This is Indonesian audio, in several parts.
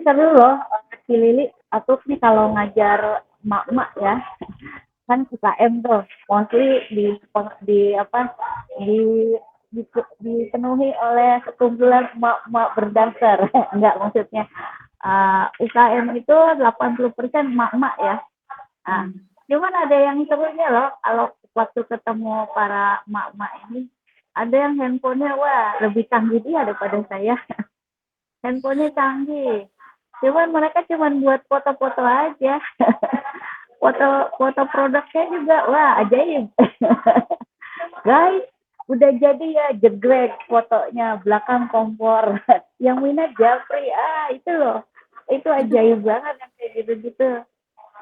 seru loh, si Lili. Aku nih kalau ngajar emak-emak ya, kan UKM tuh, mostly di apa di, di dipenuhi oleh sekumpulan emak-emak berdasar. Enggak, maksudnya UKM itu 80% emak-emak ya. Nah, Hmm. cuman ada yang serunya loh kalau waktu ketemu para emak-emak ini, ada yang handphonenya wah lebih canggih dia daripada saya. Handphonenya canggih. Cuman mereka cuman buat foto-foto aja. Foto-foto produknya juga wah ajaib. Guys, udah jadi ya jegrek fotonya belakang kompor. Yang minat Japri, itu loh. Itu ajaib banget yang kayak gitu-gitu.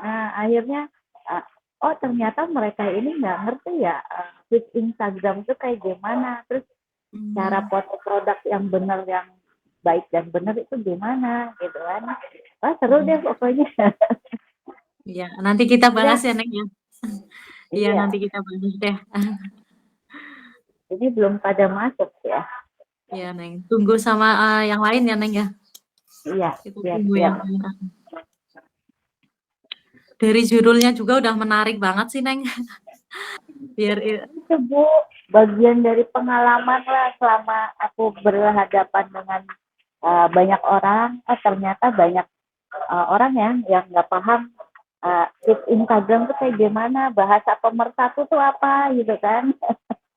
Nah, akhirnya ternyata mereka ini nggak ngerti ya feed Instagram itu kayak gimana. Terus cara Hmm. foto produk yang benar yang baik dan benar itu gimana gitu kan. Wah, seru deh Hmm. pokoknya. Iya, nanti kita bahas Udah, ya, Neng ya. Iya, nanti iya. kita bahas deh. Ini belum pada masuk ya. Iya, Neng. Tunggu sama yang lain ya, Neng ya. Iya, Kita tunggu siap-siap. yang lain. Dari judulnya juga udah menarik banget sih, Neng. Biar Itu Bu, bagian dari pengalaman lah selama aku berhadapan dengan banyak orang. Ternyata banyak orang yang nggak paham tips Instagram tuh kayak gimana, bahasa pemersatu tuh apa gitu kan.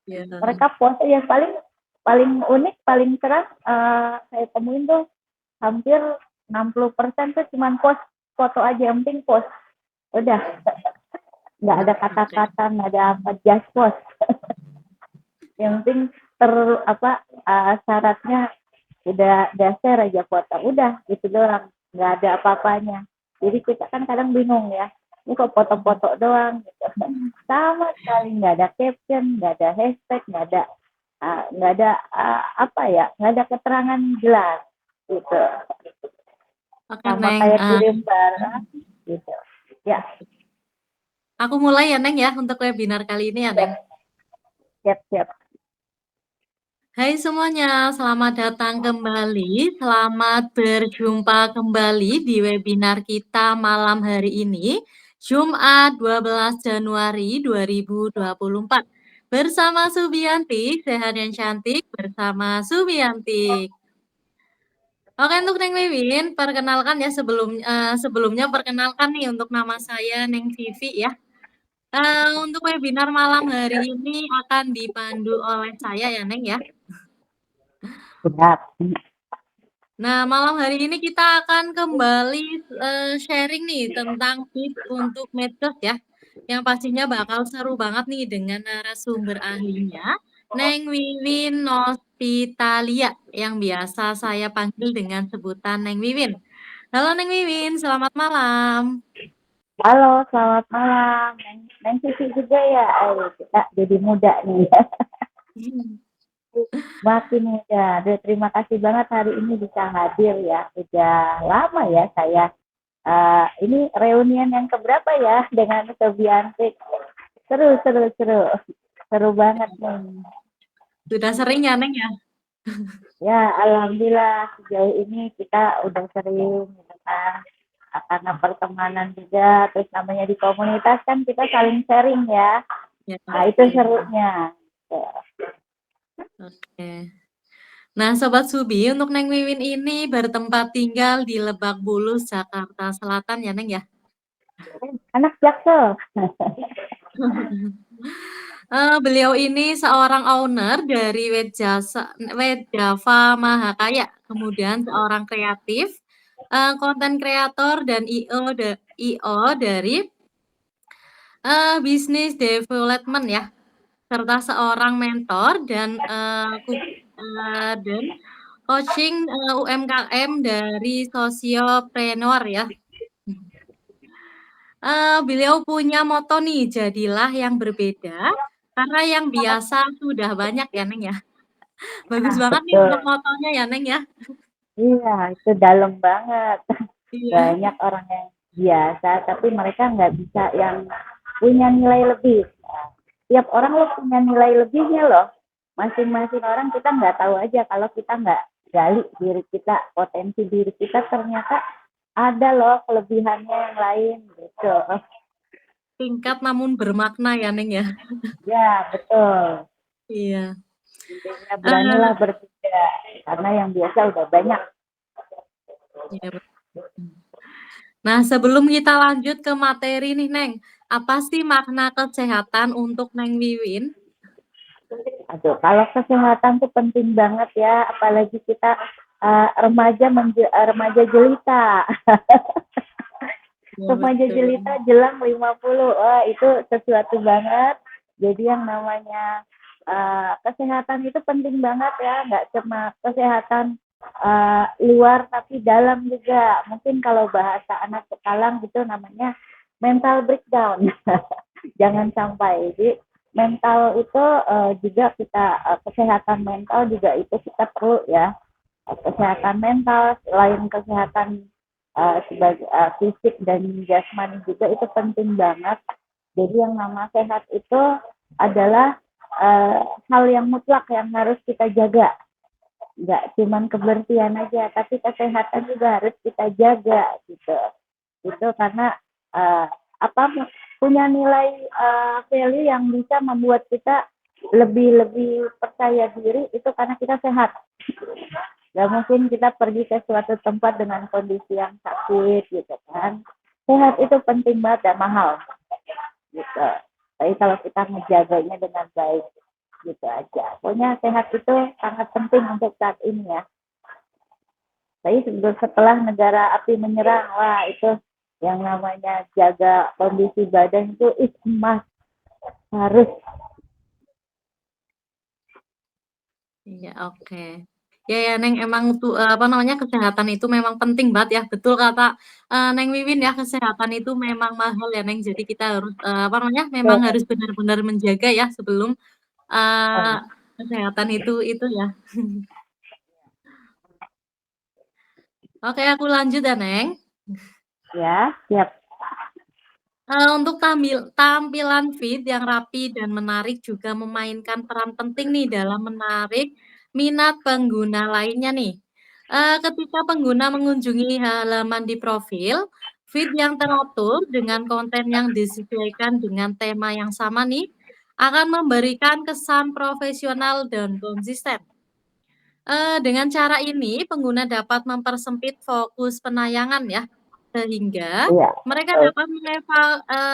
ya, Mereka post yang paling paling unik, paling cerah saya temuin tuh hampir 60% tuh cuman post foto aja, yang penting post. Udah, nggak ada oke. kata-kata, nggak ada apa, just post. Yang penting ter apa syaratnya udah dasar aja foto, udah gitu doang, nggak ada apa-apanya. Jadi kita kan kadang bingung ya, ini kok foto-foto doang gitu. Sama sekali nggak ada caption, nggak ada hashtag, nggak ada apa ya, nggak ada keterangan jelas gitu, Oke, sama Neng. kayak kirim barang gitu ya. Aku mulai ya, Neng ya, untuk webinar kali ini ya, Neng. Siap, siap, siap. Hai semuanya, selamat datang kembali. Selamat berjumpa kembali di webinar kita malam hari ini, Jumat 12 Januari 2024. Bersama Subianti, sehat dan cantik bersama Subianti. Oke, untuk Neng Wiwin, perkenalkan ya sebelumnya perkenalkan nih untuk nama saya Neng Vivi ya. Untuk webinar malam hari ini akan dipandu oleh saya ya Neng ya. Siap. Nah, malam hari ini kita akan kembali sharing nih tentang tips untuk medsos ya. Yang pastinya bakal seru banget nih dengan narasumber ahlinya, Neng Wiwin Nospitalia, yang biasa saya panggil dengan sebutan Neng Wiwin. Halo Neng Wiwin, selamat malam. Halo, selamat malam. Neng Sisi juga ya. Kita jadi muda nih. Makin muda. Aduh, terima kasih banget hari ini bisa hadir ya. Udah lama ya saya. Ini reunian yang keberapa ya dengan Sobiantik. Seru, seru, seru. Seru banget nih. Sudah sering ya Neng ya? Ya, alhamdulillah sejauh ini kita udah sering gitu kan. Karena pertemanan juga, terus namanya di komunitas kan kita saling sharing ya. Ya, Nah, itu oke. serunya. Oke. Nah, Sobat Subi, untuk Neng Wiwin ini bertempat tinggal di Lebak Bulus, Jakarta Selatan ya, Neng ya? Anak Jaksel. Beliau ini seorang owner dari Wed Java Mahakaya, kemudian seorang kreatif, konten kreator dan IO dari bisnis development ya, serta seorang mentor dan coaching UMKM dari Sosiopreneur ya. Beliau punya moto nih, jadilah yang berbeda, karena yang biasa sudah banyak ya, Neng ya. Bagus Nah, banget nih untuk betul. motonya ya, Neng ya. Iya, itu dalam banget. Iya. Banyak orang yang biasa, tapi mereka nggak bisa yang punya nilai lebih. Nah, tiap orang lo punya nilai lebihnya loh. Masing-masing orang kita nggak tahu aja kalau kita gali diri kita, potensi diri kita ternyata ada loh kelebihannya yang lain gitu. Singkat namun bermakna ya, Neng ya. Ya, betul. Iya. Intinya Eh, beranilah berbeda karena yang biasa udah banyak. iya, betul. Nah, sebelum kita lanjut ke materi nih, Neng, apa sih makna kesehatan untuk Neng Wiwin? Aduh, kalau kesehatan tuh penting banget ya, apalagi kita remaja jelita. Iya, Remaja betul. jelita jelang 50. Wah, itu sesuatu banget. Jadi yang namanya kesehatan itu penting banget ya, nggak cuma kesehatan luar tapi dalam juga. Mungkin kalau bahasa anak sekarang gitu namanya mental breakdown. Jangan sampai. Jadi mental itu juga kita kesehatan mental juga itu kita perlu ya. Kesehatan mental selain kesehatan sebagai fisik dan jasmani juga itu penting banget. Jadi yang nama sehat itu adalah hal yang mutlak yang harus kita jaga. Nggak cuma kebersihan aja, tapi kesehatan juga harus kita jaga gitu. Itu karena uh, apa punya nilai value yang bisa membuat kita lebih percaya diri itu karena kita sehat. Gak mungkin kita pergi ke suatu tempat dengan kondisi yang sakit gitu kan. Sehat itu penting banget dan mahal gitu. Tapi kalau kita menjaganya dengan baik gitu aja. Pokoknya sehat itu sangat penting untuk saat ini ya. Tapi setelah negara api menyerang, wah itu yang namanya jaga kondisi badan itu emas harus. Iya, oke. Ya, ya, Neng, emang tuh apa namanya kesehatan itu memang penting banget ya. Betul kata Neng Wiwin ya, kesehatan itu memang mahal ya, Neng. Jadi kita harus apa namanya memang harus benar-benar menjaga ya sebelum kesehatan itu ya. Oke, aku lanjut ya, Neng. Ya, siap. Untuk tampilan feed yang rapi dan menarik juga memainkan peran penting nih dalam menarik minat pengguna lainnya nih. Ketika pengguna mengunjungi halaman di profil, feed yang teratur dengan konten yang disesuaikan dengan tema yang sama nih, akan memberikan kesan profesional dan konsisten. Dengan cara ini, pengguna dapat mempersempit fokus penayangan ya, sehingga Iya. mereka dapat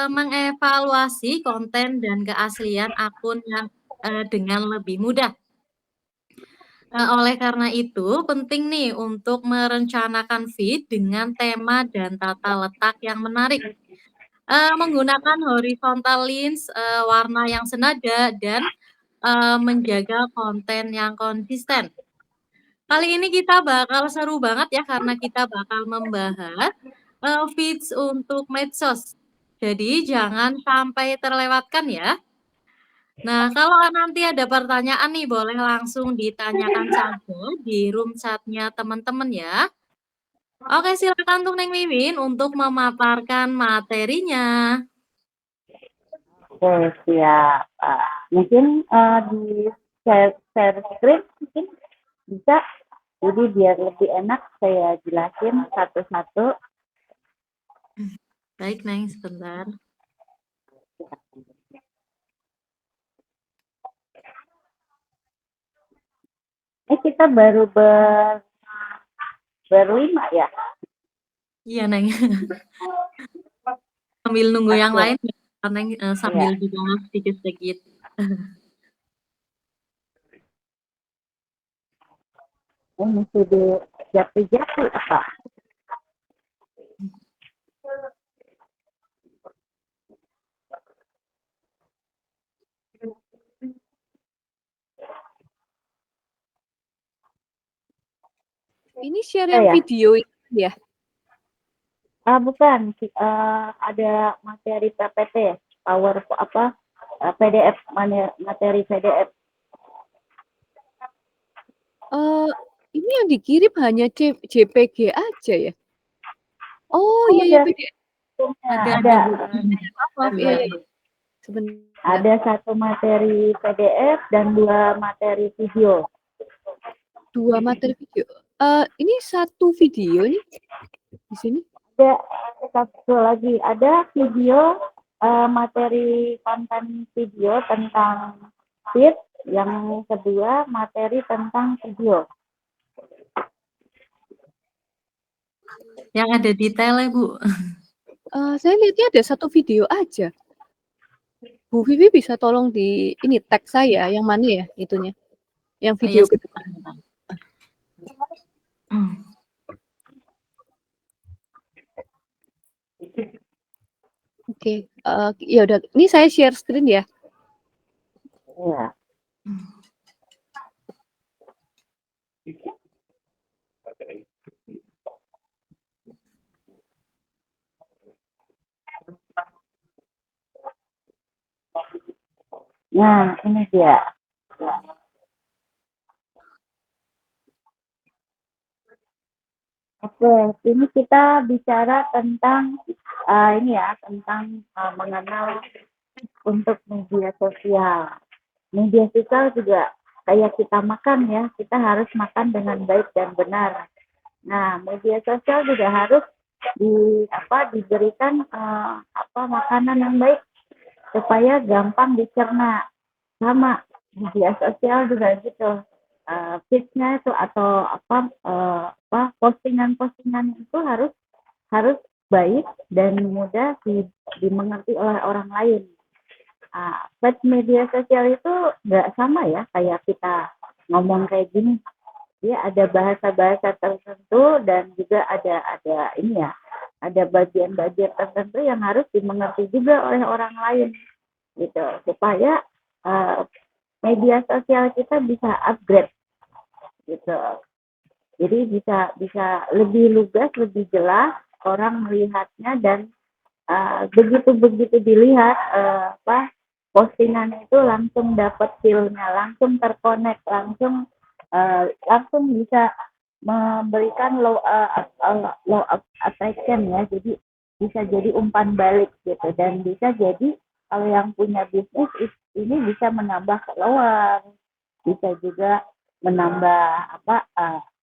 mengevaluasi konten dan keaslian akun yang dengan lebih mudah. Oleh karena itu, penting nih untuk merencanakan feed dengan tema dan tata letak yang menarik. Menggunakan horizontal lines, warna yang senada, dan menjaga konten yang konsisten. Kali ini kita bakal seru banget ya karena kita bakal membahas feeds untuk medsos. Jadi jangan sampai terlewatkan ya. Nah, kalau nanti ada pertanyaan nih boleh langsung ditanyakan saja di room chat-nya teman-teman ya. Oke, silakan untuk Neng Wiwin untuk memaparkan materinya. Oke, siap. Mungkin di share screen mungkin bisa. Jadi biar lebih enak saya jelasin satu-satu. Baik, Neng, sebentar. Kita baru berlima ya. Iya, Neng. Sambil nunggu yang Oke. lain, Neng sambil Iya. dibahas sedikit-sedikit. Mesti di jati-jati apa? Ini share Iya yang ya? video itu ya? Bukan. Ada materi PPT, power apa? PDF, materi PDF. Ini yang dikirim hanya JPG aja ya? Oh iya ya Udah. PDF. Ada. Maaf, iya ya. Sebentar. Ada satu materi PDF dan 2 materi video. 2 materi video. Ini 1 video nih di sini? Ada satu lagi, ada video materi konten video tentang feed, yang kedua materi tentang video. Yang ada detailnya, Bu. Saya lihatnya ada 1 video aja. Bu Vivi bisa tolong ini tag saya yang mana ya itunya? Yang video Iya, kedua. Oke, ya udah. Ini saya share screen ya. Iya. Nah, ini dia. Oke, ini kita bicara tentang ini ya, tentang mengenal untuk media sosial. Media sosial juga kayak kita makan ya, kita harus makan dengan baik dan benar. Nah, media sosial juga harus diberikan makanan yang baik supaya gampang dicerna. Sama media sosial juga gitu. Feed-nya itu atau postingan-postingan itu harus baik dan mudah dimengerti oleh orang lain. But media sosial itu nggak sama ya kayak kita ngomong kayak gini. Dia ada bahasa-bahasa tertentu dan juga ada ini ya, ada bagian-bagian tertentu yang harus dimengerti juga oleh orang lain gitu supaya media sosial kita bisa upgrade gitu. Jadi bisa lebih lugas, lebih jelas orang melihatnya dan begitu dilihat postingan itu langsung dapat feel-nya, langsung terkonek, langsung bisa memberikan low attraction ya. Jadi bisa jadi umpan balik gitu dan bisa jadi kalau yang punya bisnis ini bisa menambah follower, bisa juga menambah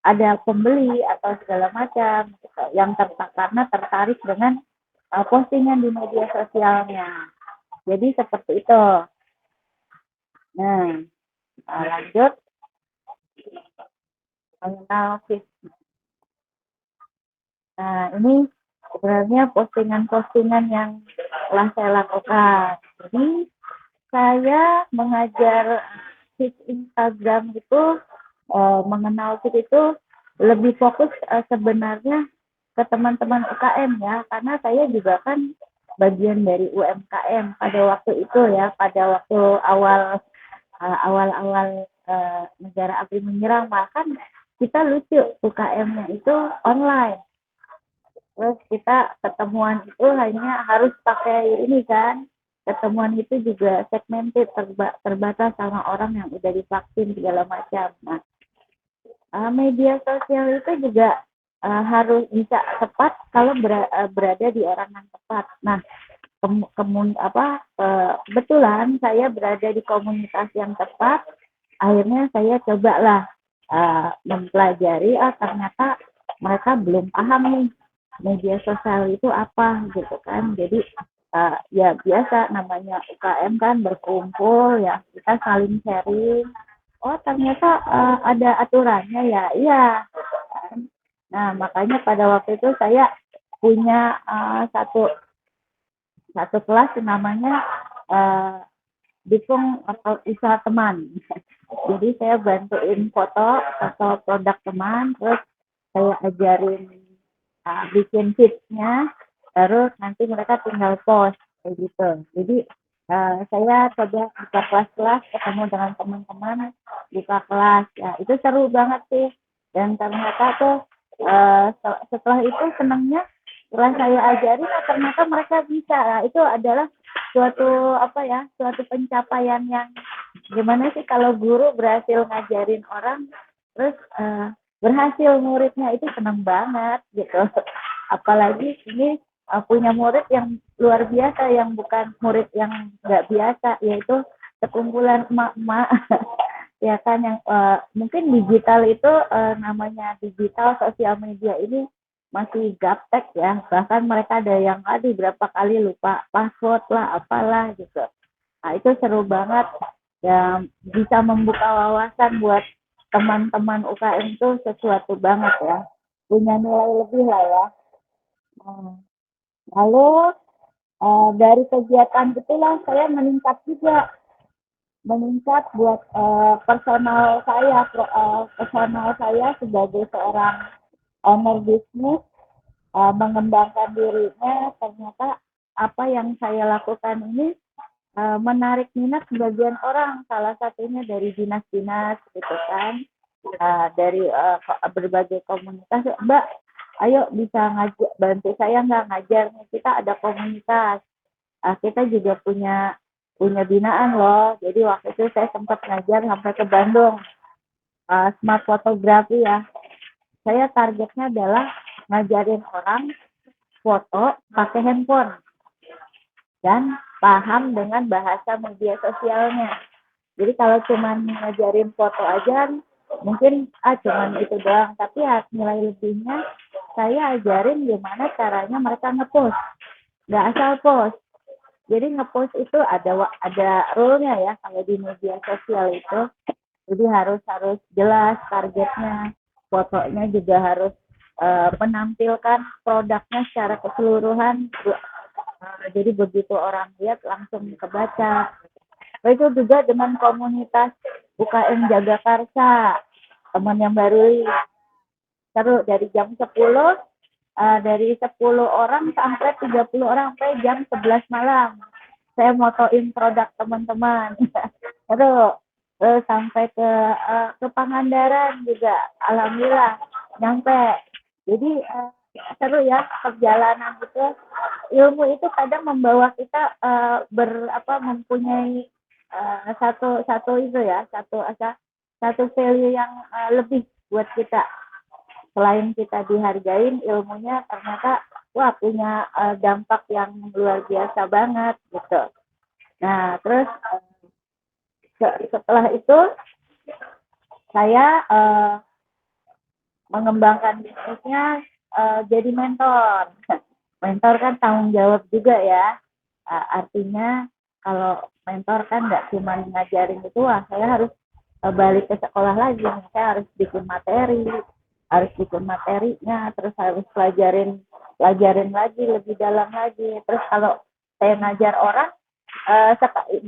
ada pembeli atau segala macam gitu, yang karena tertarik dengan postingan di media sosialnya. Jadi seperti itu. Nah, lanjut mengenal Facebook. Nah, ini sebenarnya postingan-postingan yang telah saya lakukan. Jadi saya mengajar feed Instagram itu mengenal feed itu lebih fokus sebenarnya ke teman-teman UKM ya, karena saya juga kan bagian dari UMKM pada waktu itu ya, pada waktu awal-awal negara api menyerang, bahkan kita lucu UKM-nya itu online. Terus kita ketemuan itu hanya harus pakai ini kan, ketemuan itu juga segmented, terbatas sama orang yang udah divaksin segala macam. Nah, media sosial itu juga harus bisa tepat kalau berada di orang yang tepat. Nah, kebetulan saya berada di komunitas yang tepat. Akhirnya saya cobalah mempelajari. Ternyata mereka belum paham nih media sosial itu apa gitu kan. Jadi ya biasa namanya UKM kan berkumpul ya, kita saling sharing. Oh ternyata ada aturannya ya, iya. Nah makanya pada waktu itu saya punya satu kelas namanya dukung atau usaha teman. Jadi saya bantuin foto produk teman, terus saya ajarin bikin feed-nya, terus nanti mereka tinggal post kayak gitu. Jadi saya coba buka kelas-kelas, ketemu dengan teman-teman, buka kelas, ya itu seru banget sih. Dan ternyata tuh setelah itu senangnya, setelah saya ajarin, ternyata mereka bisa. Nah, itu adalah suatu pencapaian yang gimana sih kalau guru berhasil ngajarin orang, terus berhasil muridnya, itu senang banget gitu. Apalagi ini punya murid yang luar biasa, yang bukan murid yang nggak biasa, yaitu sekumpulan emak-emak ya kan yang mungkin digital itu namanya digital sosial media ini masih gaptek ya, bahkan mereka ada yang berapa kali lupa password lah apalah gitu. Nah itu seru banget ya, bisa membuka wawasan buat teman-teman UKM itu sesuatu banget ya, punya nilai lebih lah ya. Nah, lalu dari kegiatan itulah saya meningkat juga, meningkat buat personal saya sebagai seorang owner bisnis, mengembangkan dirinya. Ternyata apa yang saya lakukan ini menarik minat sebagian orang, salah satunya dari dinas-dinas gitu kan, dari berbagai komunitas. Mbak, ayo bisa ngajar, bantu saya nggak ngajar, kita ada komunitas, kita juga punya binaan loh. Jadi waktu itu saya sempat ngajar sampai ke Bandung, smart fotografi ya. Saya targetnya adalah ngajarin orang foto pakai handphone dan paham dengan bahasa media sosialnya. Jadi kalau cuma ngajarin foto aja mungkin cuman itu doang, tapi nilai lebihnya saya ajarin gimana caranya mereka ngepost, nggak asal post. Jadi ngepost itu ada rule-nya ya kalau di media sosial itu. Jadi harus jelas targetnya, fotonya juga harus menampilkan produknya secara keseluruhan. Jadi begitu orang lihat langsung kebaca. Itu juga dengan komunitas UKM Jagakarsa, teman yang baru seru dari jam 10, dari 10 orang sampai 30 orang sampai jam 11 malam. Saya motoin produk teman-teman. Terus sampai ke Pangandaran juga, alhamdulillah nyampe. Jadi seru ya perjalanan itu. Ilmu itu kadang membawa kita mempunyai satu itu ya, satu value yang lebih buat kita. Selain kita dihargain, ilmunya ternyata punya dampak yang luar biasa banget gitu. Nah terus setelah itu saya mengembangkan bisnisnya, jadi mentor. Mentor kan tanggung jawab juga ya. Artinya kalau mentor kan nggak cuma ngajarin itu, saya harus balik ke sekolah lagi. Saya harus bikin materinya, terus harus pelajarin lagi lebih dalam lagi. Terus kalau saya ngajar orang,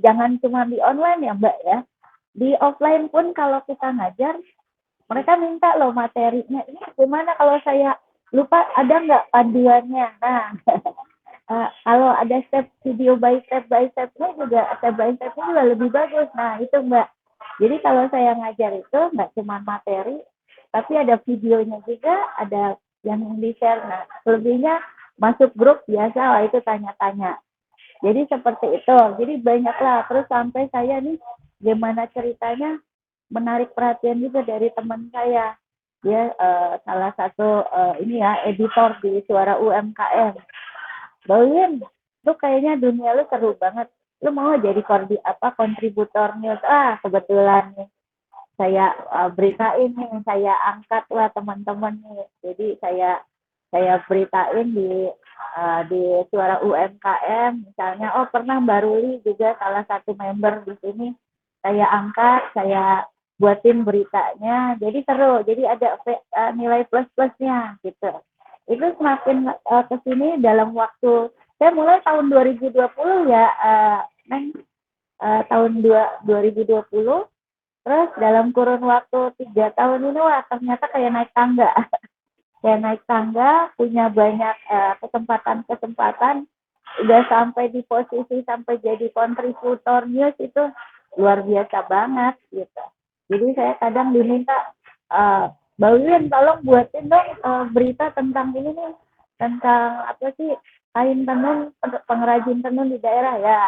jangan cuma di online ya Mbak ya, di offline pun kalau kita ngajar, mereka minta loh materinya. Ini gimana kalau saya lupa, ada nggak panduannya? Nah, kalau ada video by step-nya juga lebih bagus. Nah, itu Mbak. Jadi kalau saya ngajar itu nggak cuma materi, tapi ada videonya juga, ada yang di-share. Nah, selebihnya masuk grup biasa lah, itu tanya-tanya. Jadi seperti itu. Jadi banyaklah. Terus sampai saya nih, gimana ceritanya, menarik perhatian juga dari teman saya. Dia salah satu editor di Suara UMKM. Bawin, lu kayaknya dunia lu seru banget. Lu mau jadi kontributor news? Kebetulan nih saya beritain nih, saya angkat lah teman-teman nih. Jadi saya beritain di Suara UMKM, misalnya, pernah Mbak Ruli juga salah satu member di sini, saya angkat, saya buatin beritanya, jadi seru, jadi ada nilai plus-plusnya gitu. Itu semakin kesini dalam waktu, saya mulai tahun 2020 ya, tahun 2020, terus dalam kurun waktu 3 tahun ini, ternyata kayak naik tangga. Kayak naik tangga, punya banyak kesempatan, udah sampai di posisi sampai jadi kontributor news, itu luar biasa banget gitu. Jadi saya kadang diminta, Mbak Wiwin tolong buatin dong berita tentang ini nih, tentang kain tenun, pengrajin tenun di daerah ya.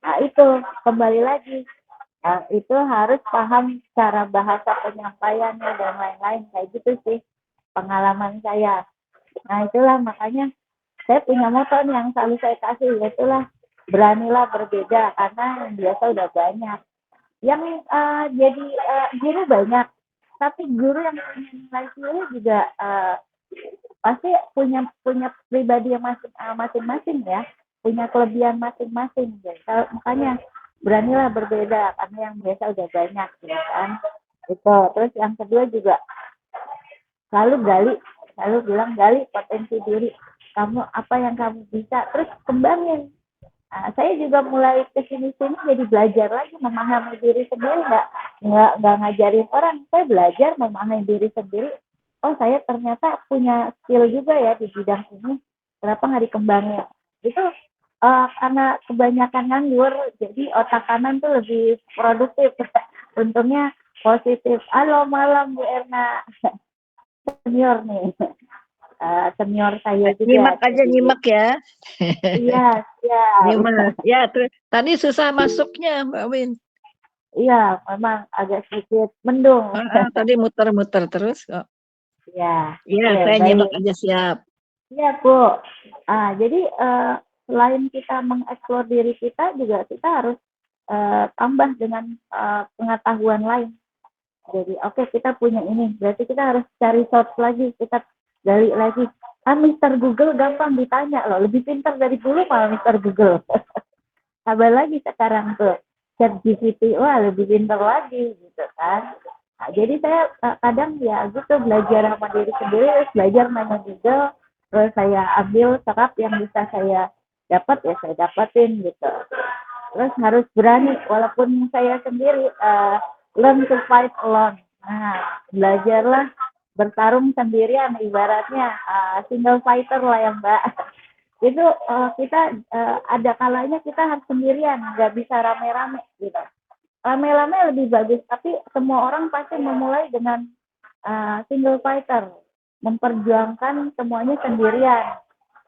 Nah itu kembali lagi, itu harus paham cara bahasa penyampaiannya dan lain-lain, kayak gitu sih pengalaman saya. Nah itulah makanya saya punya moto yang selalu saya kasih, yaitulah beranilah berbeda, karena yang biasa udah banyak. Yang jadi guru banyak, tapi guru yang punya nilai guru juga pasti punya punya pribadi yang masing-masing ya, punya kelebihan masing-masing. Gitu. Makanya beranilah berbeda karena yang biasa udah banyak, gitu kan. Itu. Terus yang kedua juga selalu bilang gali potensi diri. Kamu apa yang kamu bisa, terus kembangin. Saya juga mulai kesini-sini jadi belajar lagi memahami diri sendiri, nggak ngajarin orang, saya belajar memahami diri sendiri. Oh, saya ternyata punya skill juga ya di bidang ini, kenapa nggak dikembangin? Itu karena kebanyakan nganggur, jadi otak kanan tuh lebih produktif. Untungnya positif. Halo malam Bu Erna, senior nih. Senior saya juga. Nyimak aja, jadi, nyimak ya. Iya, iya. Nyimak. Ya, tadi susah masuknya, Mbak Win. Iya, memang agak sedikit mendung. Tadi muter-muter terus kok. Ya, Iya, oke, saya baik. nyimak aja, siap. Iya, Bu. Jadi selain kita mengeksplor diri kita, juga kita harus tambah dengan pengetahuan lain. Jadi, oke, kita punya ini, berarti kita harus cari source lagi, kita gali lagi. Mr. Google gampang ditanya loh, lebih pintar dari dulu malah Mr. Google. Tambah lagi sekarang tuh, ChatGPT, wah lebih pintar lagi gitu kan. Jadi saya kadang ya gitu belajar sama diri sendiri, terus belajar nanya Google, terus saya ambil serap yang bisa saya dapat ya saya dapatin gitu. Terus harus berani, walaupun saya sendiri learn to fight alone. Nah, belajarlah bertarung sendirian, ibaratnya single fighter lah ya Mbak. Itu kita ada kalanya kita harus sendirian, nggak bisa rame-rame gitu. Rame-rame lebih bagus, tapi semua orang pasti memulai dengan single fighter, memperjuangkan semuanya sendirian.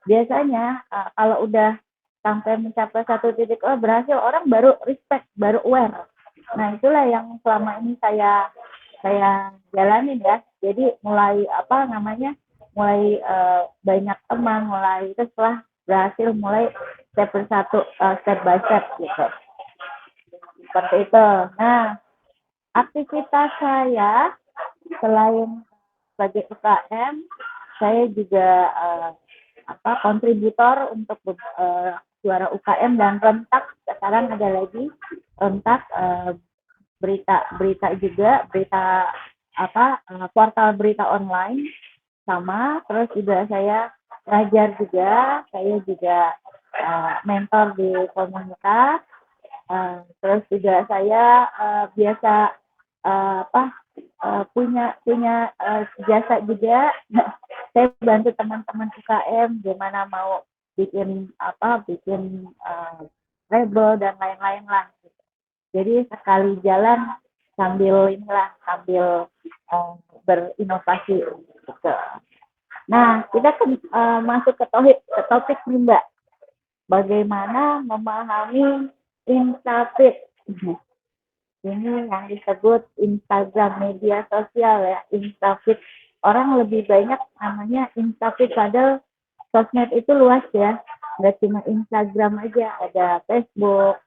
Biasanya kalau udah sampai mencapai satu titik berhasil, orang baru respect, baru aware. Nah itulah yang selama ini saya jalanin ya. Jadi mulai mulai banyak teman, mulai itu setelah berhasil mulai step per satu, step by step gitu. Seperti itu. Nah, aktivitas saya selain sebagai UKM, saya juga kontributor untuk suara UKM dan rentak. Sekarang ada lagi rentak berita juga, berita portal berita online sama. Terus juga saya ngajar juga, saya juga mentor di komunitas. Terus juga saya biasa punya jasa juga. Saya bantu teman-teman UKM gimana mau bikin label dan lain-lain lah. Jadi sekali jalan sambil berinovasi gitu. Nah, kita masuk ke topik nih Mbak. Bagaimana memahami Instafeed. Ini yang disebut Instagram, media sosial ya, Instafeed. Orang lebih banyak namanya Instafeed, padahal sosmed itu luas ya. Nggak cuma Instagram aja, ada Facebook,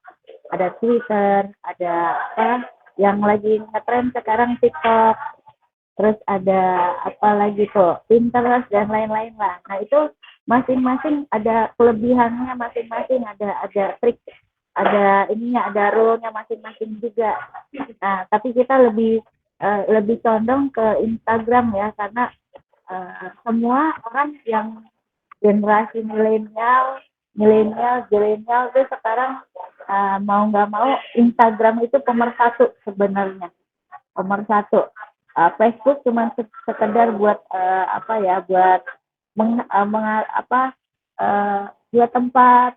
ada Twitter, ada yang lagi ngetren sekarang TikTok, terus ada apa lagi tuh, Pinterest dan lain-lain lah. Nah itu masing-masing ada kelebihannya masing-masing, ada trik, ada ininya, ada role-nya masing-masing juga. Nah tapi kita lebih condong ke Instagram ya, karena semua orang yang generasi milenial itu sekarang mau nggak mau Instagram itu pemersatu sebenarnya, pemersatu. Facebook cuma sekedar buat buat tempat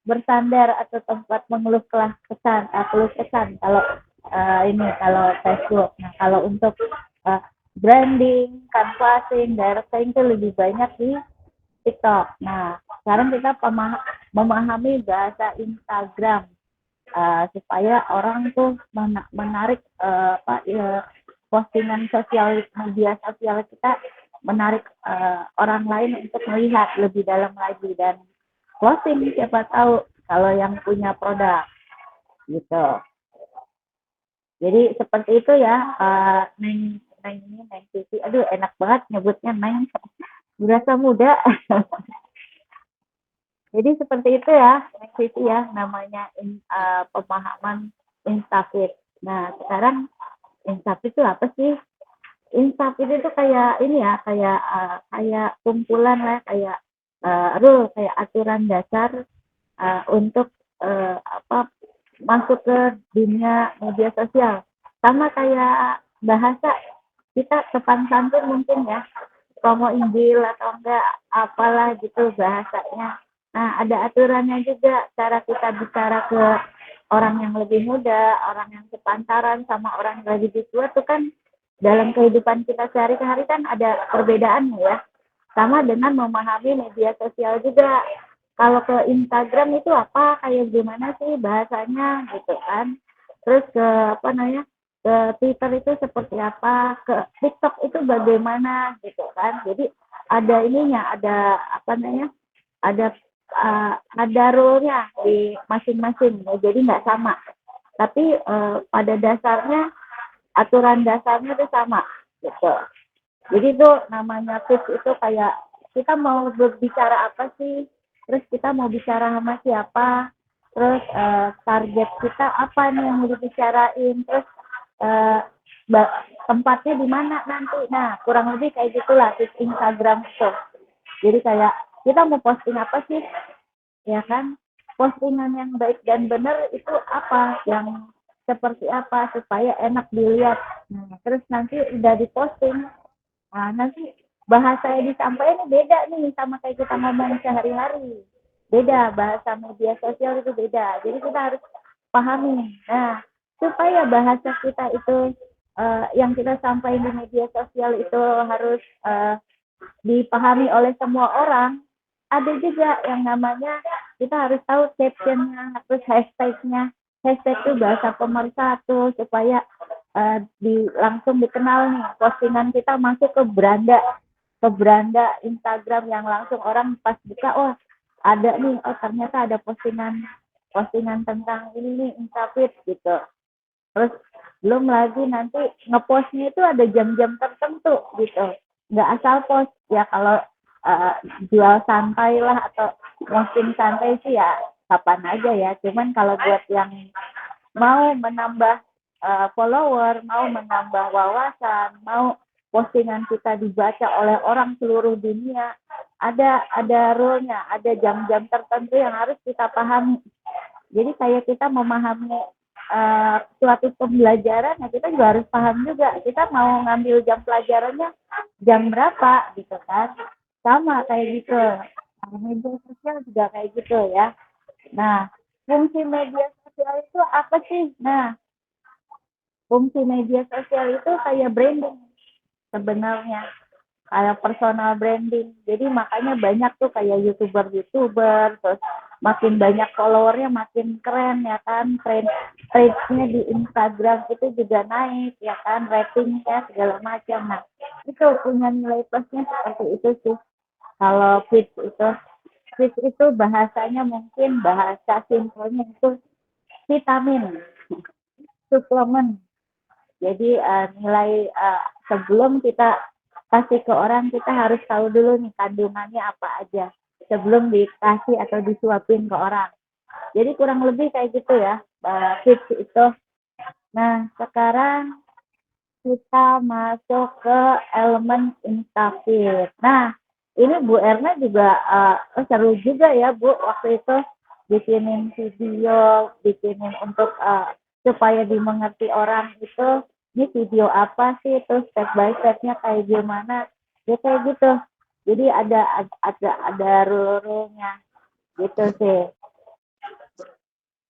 bersandar atau tempat mengeluh kesan kalau kalau Facebook. Nah kalau untuk branding, canvassing, directing itu lebih banyak di TikTok. Nah, sekarang kita memahami bahasa Instagram supaya orang tuh menarik postingan media sosial kita, menarik orang lain untuk melihat lebih dalam lagi dan closing, siapa tahu kalau yang punya produk gitu. Jadi seperti itu ya, Neng Siti. Aduh, enak banget nyebutnya Neng. Berasa muda. Jadi seperti itu ya, Neng Siti ya, namanya pemahaman Instafit. Nah, sekarang Instafit itu apa sih? Instafit itu kayak ini ya, kayak kumpulan lah, kayak rule, kayak aturan dasar untuk apa masuk ke dunia media sosial. Sama kayak bahasa, kita sopan santun mungkin ya, promo Injil atau enggak apalah gitu bahasanya. Nah, ada aturannya juga, cara kita bicara ke orang yang lebih muda, orang yang sepantaran sama orang yang lebih tua tuh kan dalam kehidupan kita sehari-hari kan ada perbedaannya ya. Sama dengan memahami media sosial juga. Kalau ke Instagram itu apa, kayak gimana sih bahasanya gitu kan. Terus ke apa namanya, ke Twitter itu seperti apa, ke TikTok itu bagaimana gitu kan. Jadi ada ininya, ada apa namanya, ada rule-nya di masing-masing. Ya, jadi nggak sama. Tapi pada dasarnya aturan dasarnya itu sama gitu. Jadi itu namanya tips itu kayak kita mau berbicara apa sih, terus kita mau bicara sama siapa, terus target kita apa nih yang mau dibicarain, terus eh, tempatnya di mana nanti. Nah, kurang lebih kayak gitulah tips Instagram itu. Jadi kayak kita mau posting apa sih, ya kan? Postingan yang baik dan benar itu apa, yang seperti apa supaya enak dilihat. Nah, terus nanti udah diposting. Nah, nanti bahasa yang disampaikan beda nih sama kayak kita ngomong sehari-hari. Beda, bahasa media sosial itu beda. Jadi kita harus pahami. Nah, supaya bahasa kita itu yang kita sampaikan di media sosial itu harus dipahami oleh semua orang. Ada juga yang namanya kita harus tahu captionnya, terus hashtagnya. Hashtag itu bahasa pemersatu supaya langsung dikenal nih, postingan kita masuk ke beranda Instagram yang langsung orang pas buka, oh ada nih, oh ternyata ada postingan tentang ini nih Instafit gitu. Terus belum lagi nanti ngepostnya itu ada jam-jam tertentu gitu, nggak asal post ya. Kalau jual santai lah atau posting santai sih ya kapan aja ya. Cuman kalau buat yang mau menambah follower, mau menambah wawasan, mau postingan kita dibaca oleh orang seluruh dunia, ada rule-nya, ada jam-jam tertentu yang harus kita pahami. Jadi kayak kita memahami suatu pembelajaran, ya kita juga harus paham juga. Kita mau ngambil jam pelajarannya jam berapa gitu kan. Sama kayak gitu. Nah, media sosial juga kayak gitu ya. Nah, fungsi media sosial itu apa sih? Nah, fungsi media sosial itu kayak branding sebenarnya, kayak personal branding. Jadi makanya banyak tuh kayak youtuber, terus makin banyak followernya makin keren ya kan, rate-nya di Instagram itu juga naik ya kan, ratingnya segala macam. Nah, itu punya nilai plusnya seperti itu sih. Kalau feeds itu bahasanya mungkin bahasa simpelnya itu vitamin, suplemen. Jadi nilai sebelum kita kasih ke orang, kita harus tahu dulu nih kandungannya apa aja sebelum dikasih atau disuapin ke orang. Jadi kurang lebih kayak gitu ya tips itu. Nah, sekarang kita masuk ke elemen Instafit. Nah, ini Bu Erna juga seru juga ya Bu, waktu itu bikinin video, bikinin untuk supaya dimengerti orang itu, ini video apa sih, terus step by stepnya kayak gimana, ya kayak gitu. Jadi ada rule-nya gitu sih.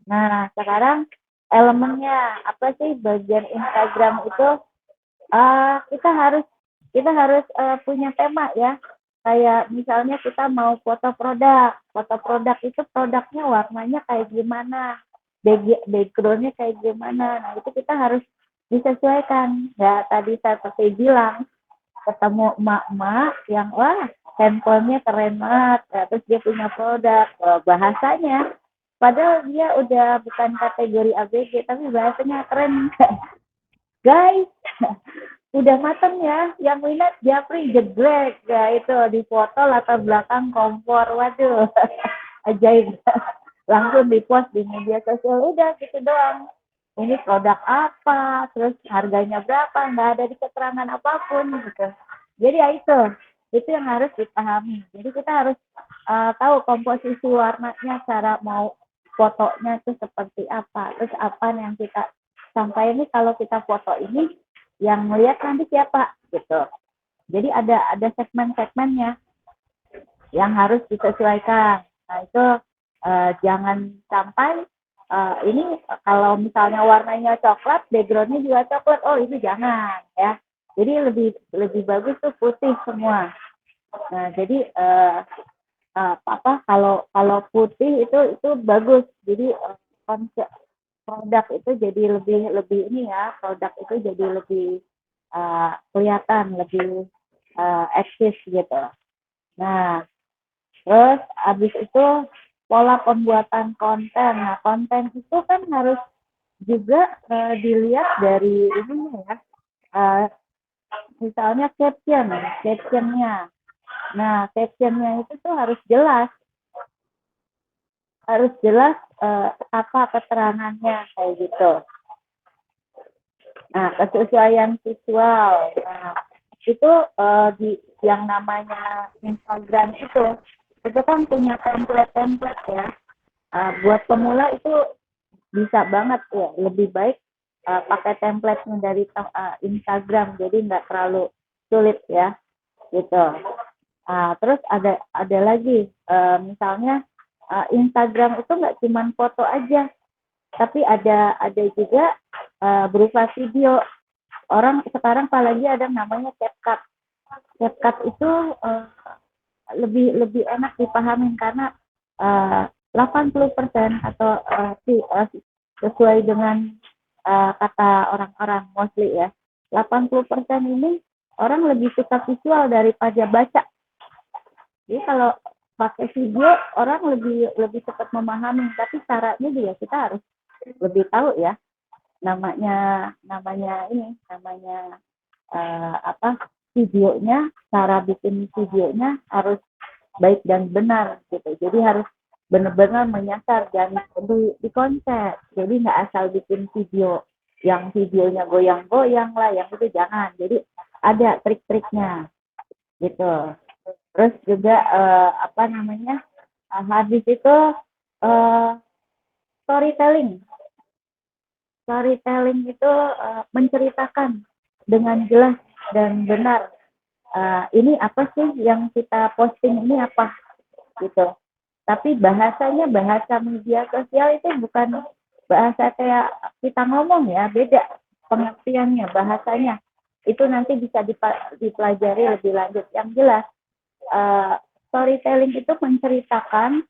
Nah, sekarang elemennya apa sih bagian Instagram itu? Kita harus punya tema ya. Kayak misalnya kita mau foto produk itu produknya warnanya kayak gimana, backgroundnya kayak gimana. Nah, itu kita harus disesuaikan. Ya, tadi saya seperti bilang, ketemu emak-emak yang wah handphonenya keren banget, ya, terus dia punya produk, bahasanya Padahal dia udah bukan kategori ABG, tapi bahasanya keren. Guys, udah mateng ya, yang minat Japri jegrek, ya itu di foto latar belakang kompor, waduh, ajaib. Langsung di post di media sosial, udah gitu doang. Ini produk apa, terus harganya berapa, nggak ada di keterangan apapun gitu. Jadi ya itu yang harus dipahami. Jadi kita harus tahu komposisi warnanya, cara mau fotonya itu seperti apa, terus apa yang kita sampai ini kalau kita foto ini yang melihat nanti siapa gitu. Jadi ada segmen-segmennya yang harus disesuaikan. Nah itu jangan sampai ini kalau misalnya warnanya coklat, backgroundnya juga coklat, oh itu jangan ya. Jadi lebih bagus tuh putih semua. Nah jadi kalau putih itu bagus. Jadi konsep produk itu jadi lebih ini ya, produk itu jadi lebih kelihatan, lebih eksis gitu. Nah, terus habis itu pola pembuatan konten. Nah, konten itu kan harus juga dilihat dari ininya ya. Misalnya captionnya. Nah, captionnya itu tuh harus jelas apa keterangannya kayak gitu. Nah, kesesuaian visual. Nah, itu di yang namanya Instagram itu kan punya template ya. Buat pemula itu bisa banget ya, lebih baik pakai template-nya dari Instagram, jadi nggak terlalu sulit ya, gitu. Terus ada lagi misalnya Instagram itu nggak cuma foto aja, tapi ada juga berupa video. Orang sekarang apalagi ada namanya CapCut. CapCut itu lebih enak dipahamin karena 80% atau sesuai dengan kata orang-orang mostly ya, 80% ini orang lebih suka visual daripada baca. Jadi kalau pakai video orang lebih cepat memahami, tapi caranya juga kita harus lebih tahu ya, namanya videonya, cara bikin videonya harus baik dan benar gitu. Jadi harus benar-benar menyasar, jangan di konsep. Jadi nggak asal bikin video yang videonya goyang-goyang lah, yang itu jangan. Jadi ada trik-triknya gitu. Terus juga habis itu storytelling itu menceritakan dengan jelas dan benar. Ini apa sih yang kita posting ini apa gitu. Tapi bahasanya bahasa media sosial itu bukan bahasa kayak kita ngomong ya, beda pengertiannya, bahasanya. Itu nanti bisa dipelajari lebih lanjut. Yang jelas storytelling itu menceritakan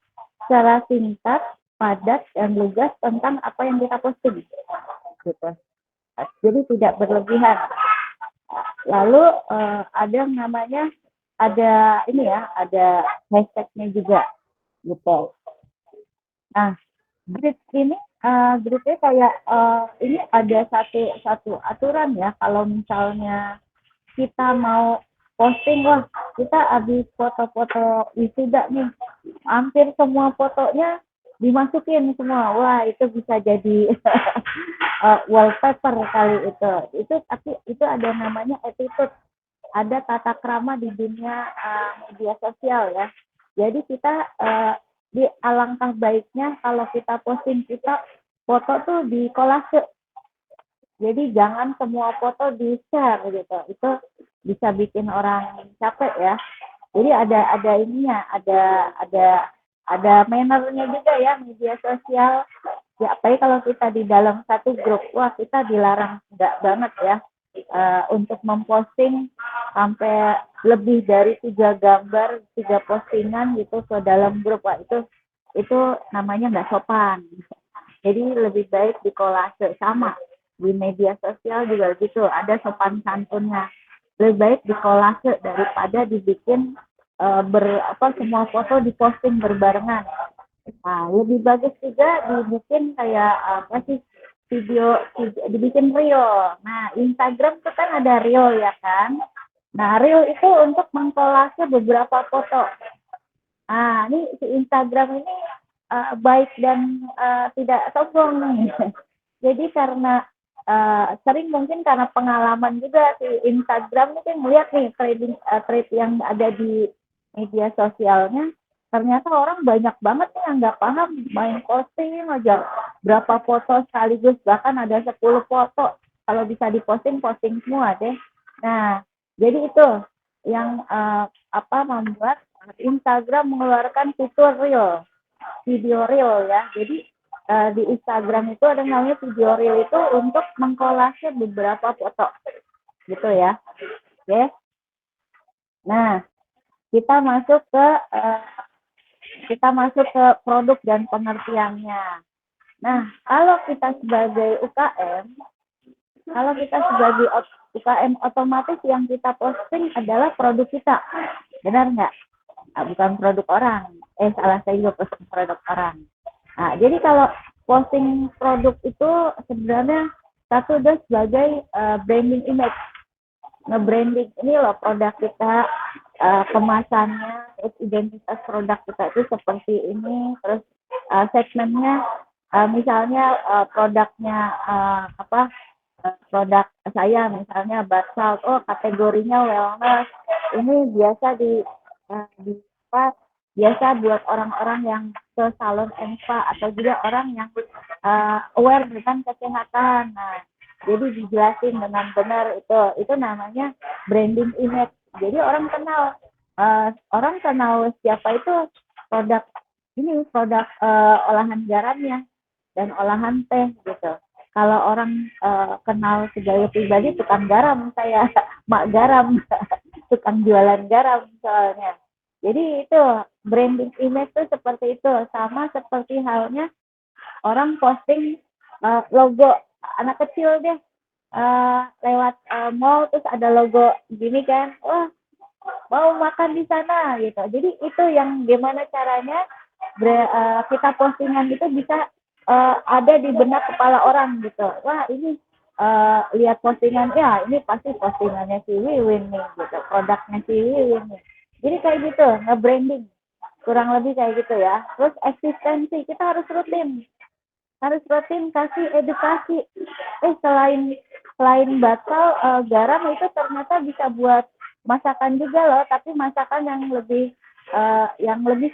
secara singkat, padat, dan lugas tentang apa yang kita posting gitu. Jadi tidak berlebihan. Lalu ada namanya ada hashtagnya juga gitu. Nah, gridnya kayak ini ada satu aturan ya, kalau misalnya kita mau posting, wah kita habis foto-foto wisuda nih, hampir semua fotonya dimasukin semua, wah itu bisa jadi wallpaper kali itu. Tapi itu ada namanya attitude, ada tata krama di dunia media sosial ya. Jadi kita di alangkah baiknya kalau kita posting kita foto tuh di kolase. Jadi jangan semua foto di share gitu. Itu bisa bikin orang capek ya. Jadi ada ininya, ada mannernya juga ya media sosial. Ya, apalagi kalau kita di dalam satu grup, wah kita dilarang enggak banget ya untuk memposting sampai lebih dari 3 gambar, 3 postingan gitu ke dalam grup. Wah itu namanya nggak sopan. Jadi lebih baik di kolase, sama di media sosial juga gitu, ada sopan santunnya. Lebih baik di kolase daripada dibikin semua foto diposting berbarengan. Nah, lebih bagus juga dibikin kayak apa sih dibikin reel. Nah, Instagram itu kan ada reel ya kan. Nah, reel itu untuk mengkolase beberapa foto. Nah, ini si Instagram ini baik dan tidak sombong nih. Jadi karena sering mungkin karena pengalaman juga si Instagram mungkin melihat nih trend yang ada di media sosialnya, ternyata orang banyak banget nih yang nggak paham main posting aja berapa foto sekaligus, bahkan ada 10 foto kalau bisa diposting posting semua deh. Nah, jadi itu yang membuat Instagram mengeluarkan fitur reel, video reel ya. Jadi di Instagram itu ada namanya video reel itu untuk mengkolase beberapa foto gitu ya. Oke. Nah, kita masuk ke produk dan pengertiannya. Nah, kalau kita sebagai UKM otomatis yang kita posting adalah produk kita. Benar nggak? Bukan produk orang. Salah, saya juga posting produk orang. Nah, jadi kalau posting produk itu sebenarnya satu udah sebagai branding image. Nge-branding ini loh produk kita, kemasannya, terus identitas produk kita itu seperti ini, terus segmennya, misalnya produknya produk saya misalnya bath salt, kategorinya wellness, ini biasa biasa buat orang-orang yang ke salon spa atau juga orang yang aware dengan kesehatan. Nah, jadi dijelasin dengan benar itu namanya branding image. Jadi orang kenal siapa itu produk olahan garamnya dan olahan teh gitu. Kalau orang kenal segala pribadi tukang garam, saya mak garam, tukang jualan garam soalnya. Jadi itu branding image itu seperti itu, sama seperti halnya orang posting logo anak kecil deh lewat mall terus ada logo gini kan, wah mau makan di sana gitu. Jadi itu yang gimana caranya kita postingan itu bisa ada di benak kepala orang gitu. Wah ini lihat postingan, ya ini pasti postingannya si Wiwin nih gitu, produknya si Wiwin nih. Jadi kayak gitu, nge-branding kurang lebih kayak gitu ya. Terus eksistensi kita harus rutin kasih edukasi. Selain batal garam itu ternyata bisa buat masakan juga loh, tapi masakan yang lebih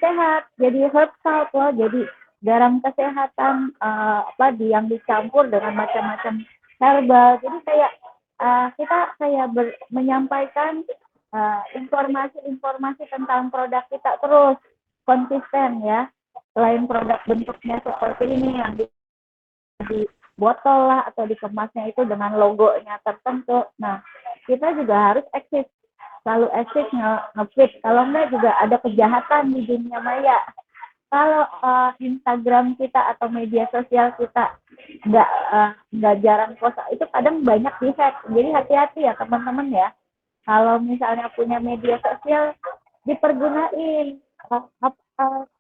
sehat. Jadi herb salt loh, jadi garam kesehatan yang dicampur dengan macam-macam herbal. Jadi kayak kita kayak menyampaikan informasi tentang produk kita terus konsisten ya. Selain produk bentuknya seperti ini yang di botol lah atau dikemasnya itu dengan logonya tertentu. Nah, kita juga harus selalu eksis nge-feed. Kalau enggak juga ada kejahatan di dunia maya. Kalau Instagram kita atau media sosial kita nggak jarang post, itu kadang banyak di-hack. Jadi hati-hati ya teman-teman ya. Kalau misalnya punya media sosial, dipergunain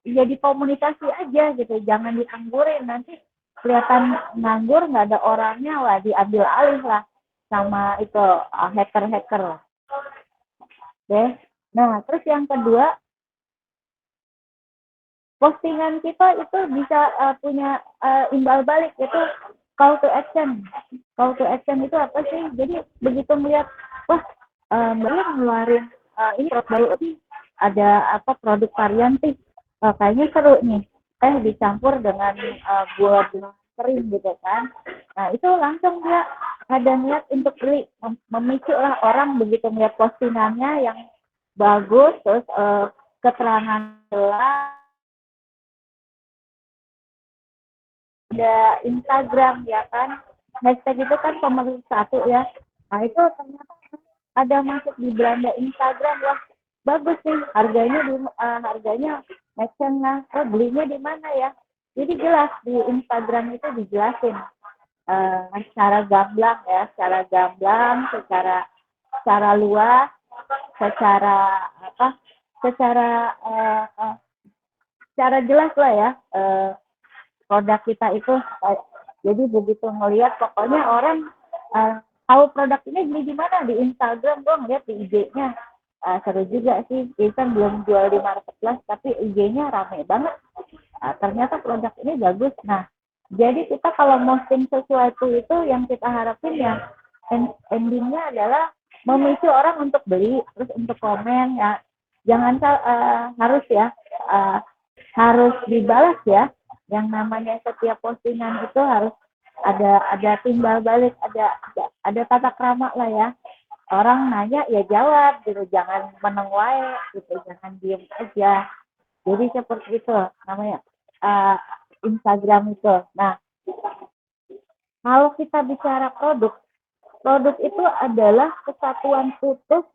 jadi komunikasi aja gitu, jangan dianggurin, nanti kelihatan nganggur nggak ada orangnya, lah diambil alih lah sama itu hacker-hacker. Oke. Nah, terus yang kedua, postingan kita itu bisa punya imbal balik, itu call to action. Call to action itu apa sih? Jadi begitu melihat, wah Mbak ngeluarin ini produk baru nih, ada produk variantif, kayaknya seru nih, dicampur dengan buah-buah kering gitu kan. Nah itu langsung dia ada niat untuk beli, memicu lah orang begitu melihat postingannya yang bagus, terus keterangan jelas, ada Instagram ya kan, hashtag itu kan pemersatu 1 ya. Nah itu ternyata ada masuk di Belanda Instagram, wah bagus sih, harganya mention lah, belinya di mana ya. Jadi jelas di Instagram itu dijelasin secara gamblang ya, secara luas, secara secara jelas lah ya produk kita itu. Jadi begitu ngelihat pokoknya orang tahu produk ini beli di mana, di Instagram, gue ngeliat di IG-nya. Seru juga sih, kita belum jual di marketplace tapi IG-nya rame banget. Ternyata produk ini bagus. Nah, jadi kita kalau posting sesuatu itu yang kita harapin ya endingnya adalah memicu orang untuk beli, terus untuk komen ya. Jangan harus ya harus dibalas ya. Yang namanya setiap postingan itu harus ada timbal balik, ada tata krama lah ya. Orang nanya ya jawab gitu, jangan meneng wae gitu, jangan diem aja. Jadi seperti itu namanya Instagram itu. Nah, kalau kita bicara produk itu adalah kesatuan utuh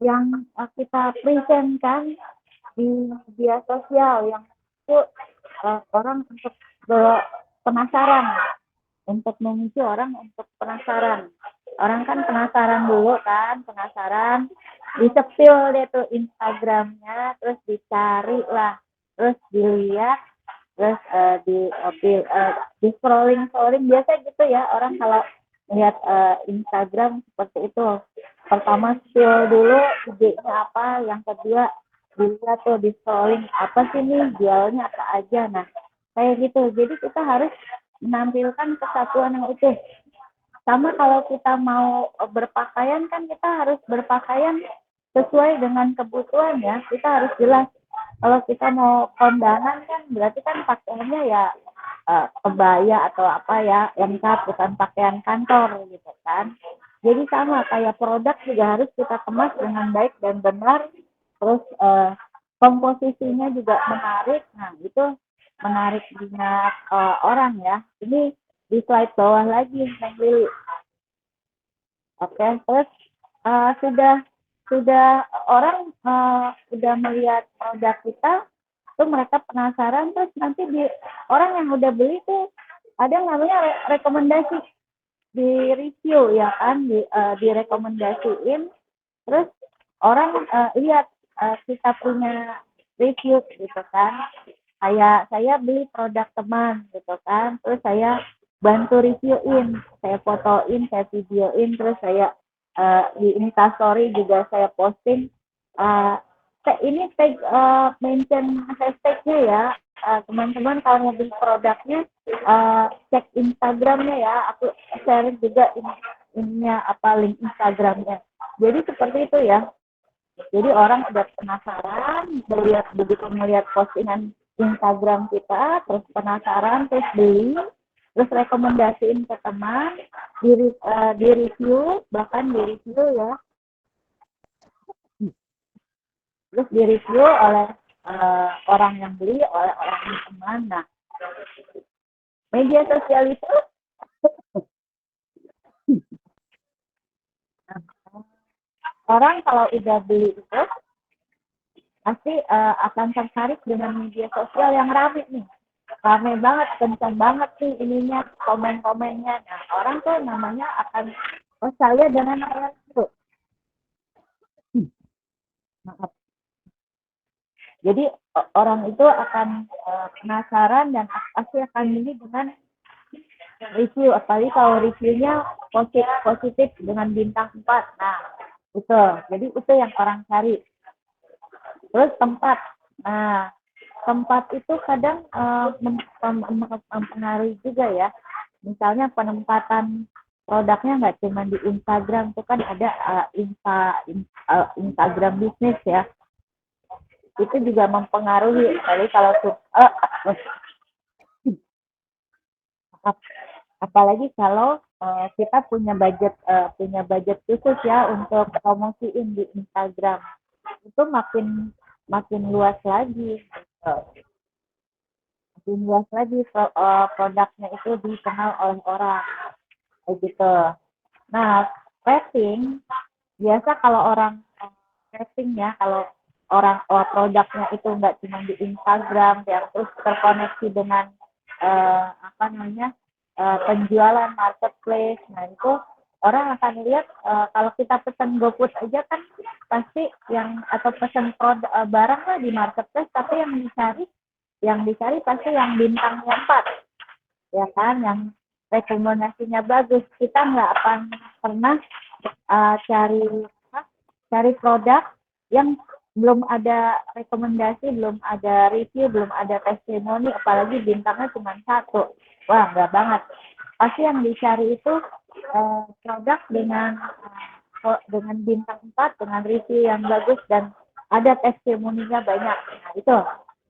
yang kita presentkan di media sosial, yang itu orang untuk penasaran, untuk memicu orang untuk penasaran. Orang kan penasaran dulu kan, penasaran, disepil deh tuh Instagramnya, terus dicari lah, terus dilihat, terus di scrolling biasa gitu ya orang kalau lihat Instagram seperti itu. Pertama spill dulu IG-nya apa, yang kedua dilihat tuh di scrolling apa sih nih jualnya apa aja. Nah kayak gitu, jadi kita harus menampilkan kesatuan yang utuh. Sama kalau kita mau berpakaian kan kita harus berpakaian sesuai dengan kebutuhan ya, kita harus jelas. Kalau kita mau kondangan kan berarti kan pakaiannya ya kebaya atau apa ya, lengkap, bukan pakaian kantor gitu kan. Jadi sama kayak produk juga harus kita kemas dengan baik dan benar, terus komposisinya juga menarik. Nah itu menarik minat orang ya. Ini di slide bawah lagi, Neng Lili. Oke, terus sudah orang udah melihat produk kita, tuh mereka penasaran, terus nanti orang yang udah beli tuh ada yang namanya rekomendasi, di review ya kan, direkomendasiin, terus orang lihat kita punya review gitu kan, kayak saya beli produk teman gitu kan, terus saya bantu reviewin, saya fotoin, saya videoin, terus saya di Instastory juga saya posting. Ini tag mention hashtagnya ya, teman-teman kalau mau beli produknya cek Instagramnya ya, aku share juga ininya apa, link Instagramnya. Jadi seperti itu ya. Jadi orang udah penasaran, begitu melihat postingan Instagram kita, terus penasaran, terus beli, terus rekomendasiin ke teman, di review, bahkan di review ya, terus di review oleh orang yang beli, oleh orang yang teman. Nah, media sosial itu orang kalau udah beli itu pasti akan tertarik dengan media sosial yang rame nih. Rame banget, kencang banget nih ininya, komen-komennya. Nah, orang tuh namanya akan, oh saya dengan orang itu. Maaf. Jadi orang itu akan penasaran dan pasti akan beli dengan review, apalagi kalau reviewnya positif dengan bintang 4. Nah, itu. Jadi itu yang orang cari. Terus tempat. Nah, tempat itu kadang mempengaruhi juga ya. Misalnya penempatan produknya nggak cuma di Instagram, itu kan ada Instagram bisnis ya. Itu juga mempengaruhi. Jadi kalau apalagi kalau kita punya budget khusus ya untuk promosiin di Instagram, itu makin luas lagi. Makin luas lagi produknya itu dikenal oleh orang, kayak gitu. Nah, rating biasa kalau orang rating ya, kalau orang produknya itu nggak cuma di Instagram yang terus terkoneksi dengan penjualan marketplace. Nah itu orang akan lihat kalau kita pesan GoFood aja kan pasti yang, atau pesan barang lah di marketplace, tapi yang dicari yang dicari pasti yang bintangnya 4, ya kan, yang rekomendasinya bagus. Kita nggak akan pernah cari produk yang belum ada rekomendasi, belum ada review, belum ada testimoni, apalagi bintangnya cuma 1. Wah, nggak banget. Pasti yang dicari itu produk dengan bintang 4, dengan review yang bagus dan ada testimoninya banyak. Nah, itu.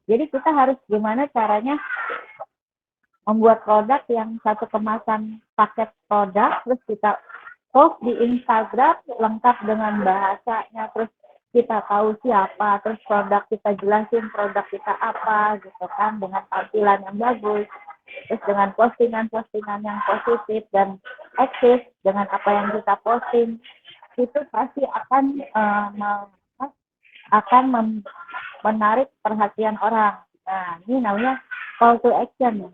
Jadi kita harus gimana caranya membuat produk yang satu kemasan paket produk, terus kita post di Instagram lengkap dengan bahasanya, terus kita tahu siapa, terus produk kita jelasin produk kita apa gitu kan, dengan tampilan yang bagus, terus dengan postingan-postingan yang positif dan eksis dengan apa yang kita posting, itu pasti akan menarik perhatian orang. Nah, ini namanya call to action.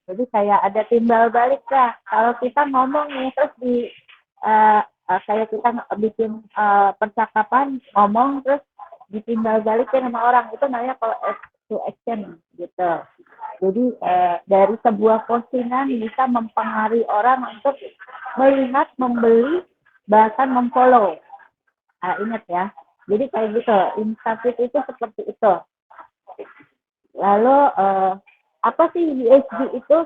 Jadi kayak ada timbal balik lah. Kalau kita ngomong nih terus kayak kita bikin percakapan, ngomong terus ditimbal balikin sama orang, itu namanya call to action gitu. Jadi dari sebuah postingan bisa mempengaruhi orang untuk melihat, membeli, bahkan memfollow. Ingat ya. Jadi kayak gitu. Insight itu seperti itu. Lalu apa sih USG itu?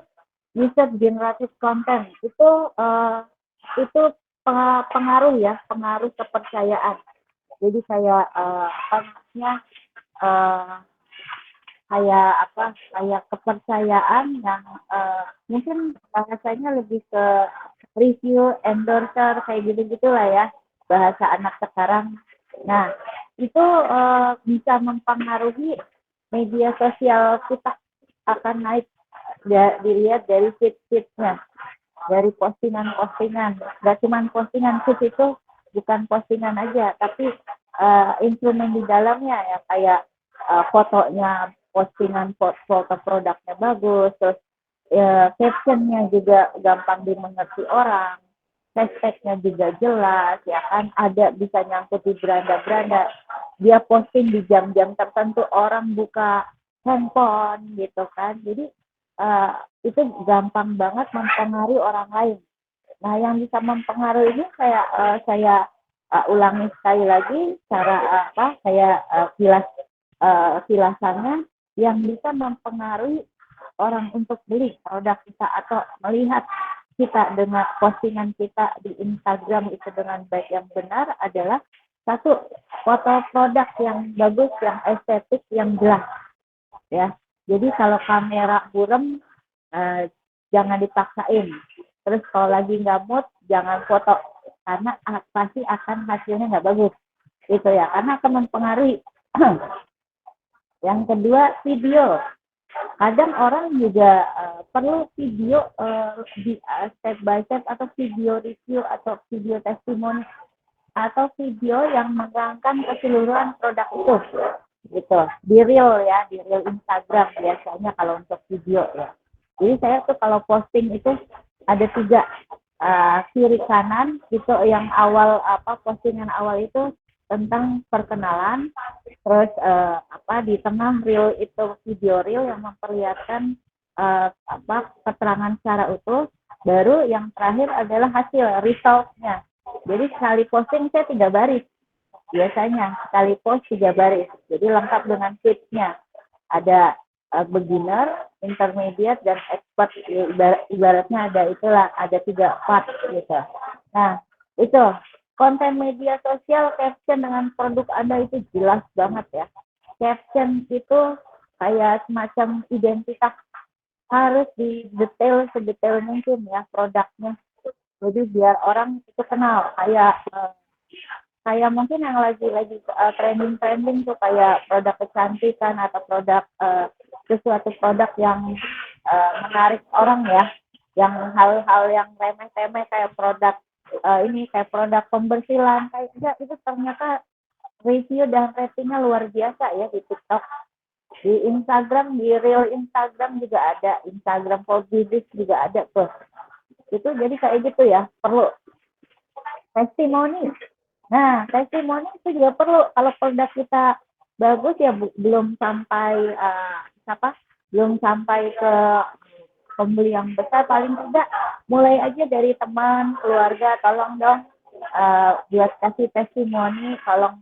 User Generated Content. Itu pengaruh ya, pengaruh kepercayaan. Jadi kayak kayak kepercayaan yang mungkin bahasanya lebih ke review, endorser, kayak gitu-gitu lah ya, bahasa anak sekarang. Nah, itu bisa mempengaruhi media sosial kita akan naik, dilihat dari feed-feednya, dari postingan-postingan. Gak cuma postingan, feed itu bukan postingan aja, tapi instrumen di dalamnya ya, kayak fotonya, postingan foto produknya bagus, terus captionnya juga gampang dimengerti orang, hashtagnya juga jelas, ya kan, ada bisa nyangkut di beranda-beranda. Dia posting di jam-jam tertentu, orang buka handphone gitu kan. Jadi itu gampang banget mempengaruhi orang lain. Nah, yang bisa mempengaruhi ini kayak saya ulangi sekali lagi cara kilasannya, yang bisa mempengaruhi orang untuk beli produk kita atau melihat kita dengan postingan kita di Instagram itu dengan baik yang benar adalah: 1, foto produk yang bagus, yang estetik, yang jelas ya. Jadi kalau kamera buram jangan dipaksain. Terus kalau lagi nggak mood jangan foto, karena pasti akan hasilnya nggak bagus gitu ya, karena akan mempengaruhi. Yang kedua, video. Kadang orang juga perlu video di step by step, atau video review, atau video testimoni, atau video yang menerangkan keseluruhan produk itu gitu, di reel ya, di reel Instagram biasanya kalau untuk video ya. Jadi saya tuh kalau posting itu ada 3, kiri kanan itu. Yang awal postingan awal itu tentang perkenalan, terus di tengah reel itu video reel yang memperlihatkan keterangan secara utuh, baru yang terakhir adalah hasil resultnya. Jadi sekali posting saya 3 baris, biasanya sekali post 3 baris, jadi lengkap dengan tipsnya. Ada beginner, intermediate, dan expert. Ibaratnya ada 3 part gitu. Nah, itu konten media sosial, caption dengan produk Anda itu jelas banget ya. Caption itu kayak semacam identitas, harus didetail sedetail mungkin ya produknya. Jadi biar orang itu kenal, kayak mungkin yang lagi trending tuh, kayak produk kecantikan atau produk sesuatu produk yang menarik orang ya, yang hal-hal yang remeh-temeh kayak produk kayak produk pembersihan, kayak itu ternyata review dan ratingnya luar biasa ya di TikTok, di Instagram, di reel Instagram juga ada, Instagram for business juga ada tuh. Itu jadi kayak gitu ya, perlu testimoni. Nah, testimoni itu juga perlu. Kalau produk kita bagus ya, belum sampai belum sampai ke pembeli yang besar, paling tidak mulai aja dari teman, keluarga, tolong dong buat kasih testimoni, tolong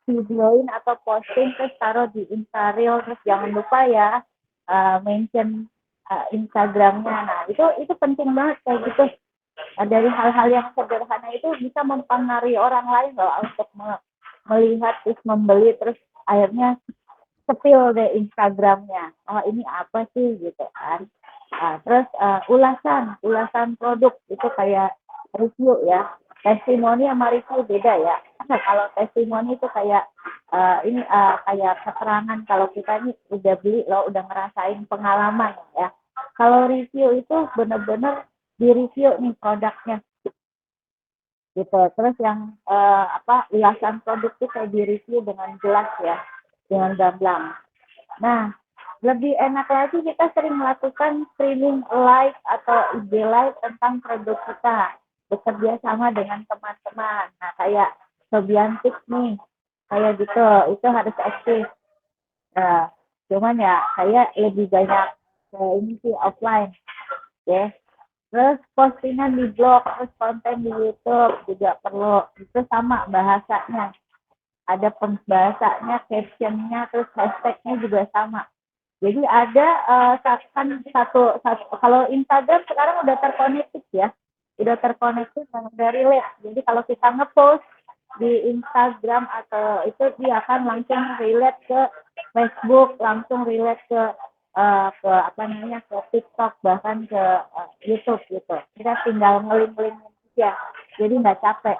videoin atau posting terus taruh di Instareel, terus jangan lupa ya mention Instagramnya. Nah itu penting banget kayak gitu. Dari hal-hal yang sederhana itu bisa mempengaruhi orang lain loh untuk melihat terus membeli, terus akhirnya spill deh Instagramnya. Oh ini apa sih gitu kan. Terus ulasan produk itu kayak review ya. Testimoni sama review beda ya. Kalau testimoni itu kayak kayak keterangan kalau kita ini udah beli loh, udah ngerasain pengalaman ya. Kalau review itu bener-bener di review nih produknya gitu. Terus yang ulasan produk itu kayak di review dengan jelas ya, dengan gamblang. Nah, lebih enak lagi kita sering melakukan streaming live atau IG live tentang produk kita, bekerja sama dengan teman-teman. Nah, kayak Sobiantik nih, kayak gitu, itu harus aktif. Nah, cuman ya saya lebih banyak ini sih offline, ya. Terus postingan di blog, terus konten di YouTube juga perlu. Itu sama bahasanya. Ada pembahasanya, captionnya, terus hashtagnya juga sama. Jadi ada kan satu kalau Instagram sekarang udah terkonektif ya, udah terkonektif dan udah relate. Jadi kalau kita ngepost di Instagram atau itu dia akan langsung relate ke Facebook, langsung relate ke ke TikTok, bahkan ke YouTube gitu. Kita tinggal ngeling-ngeling aja, jadi nggak capek.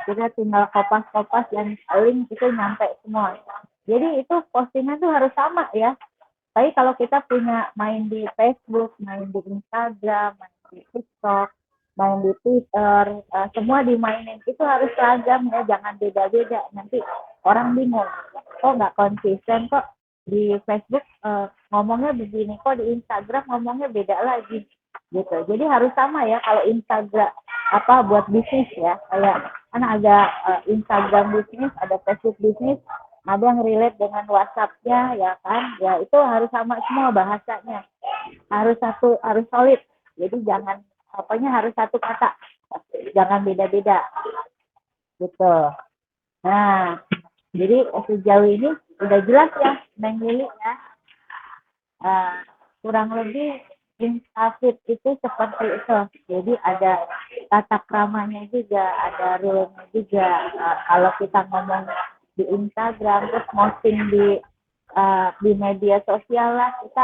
Kita tinggal kopas-kopas dan link itu nyampe semua. Jadi itu postingan tuh harus sama ya. Tapi kalau kita punya main di Facebook, main di Instagram, main di TikTok, main di Twitter, semua dimainin, itu harus seragam ya, jangan beda-beda. Nanti orang bingung, kok nggak konsisten, kok di Facebook ngomongnya begini, kok di Instagram ngomongnya beda lagi, gitu. Jadi harus sama ya, kalau Instagram buat bisnis ya, kayak kan ada Instagram bisnis, ada Facebook bisnis, ada yang relate dengan WhatsApp-nya ya kan, ya itu harus sama semua bahasanya, harus solid, jadi jangan harus satu kata, jangan beda-beda gitu. Nah jadi sejauh ini udah jelas ya Neng Lili ya, kurang lebih Instafit itu seperti itu. Jadi ada tata kramanya juga, ada rule-nya juga. Kalau kita ngomong di Instagram, terus posting di media sosial lah, kita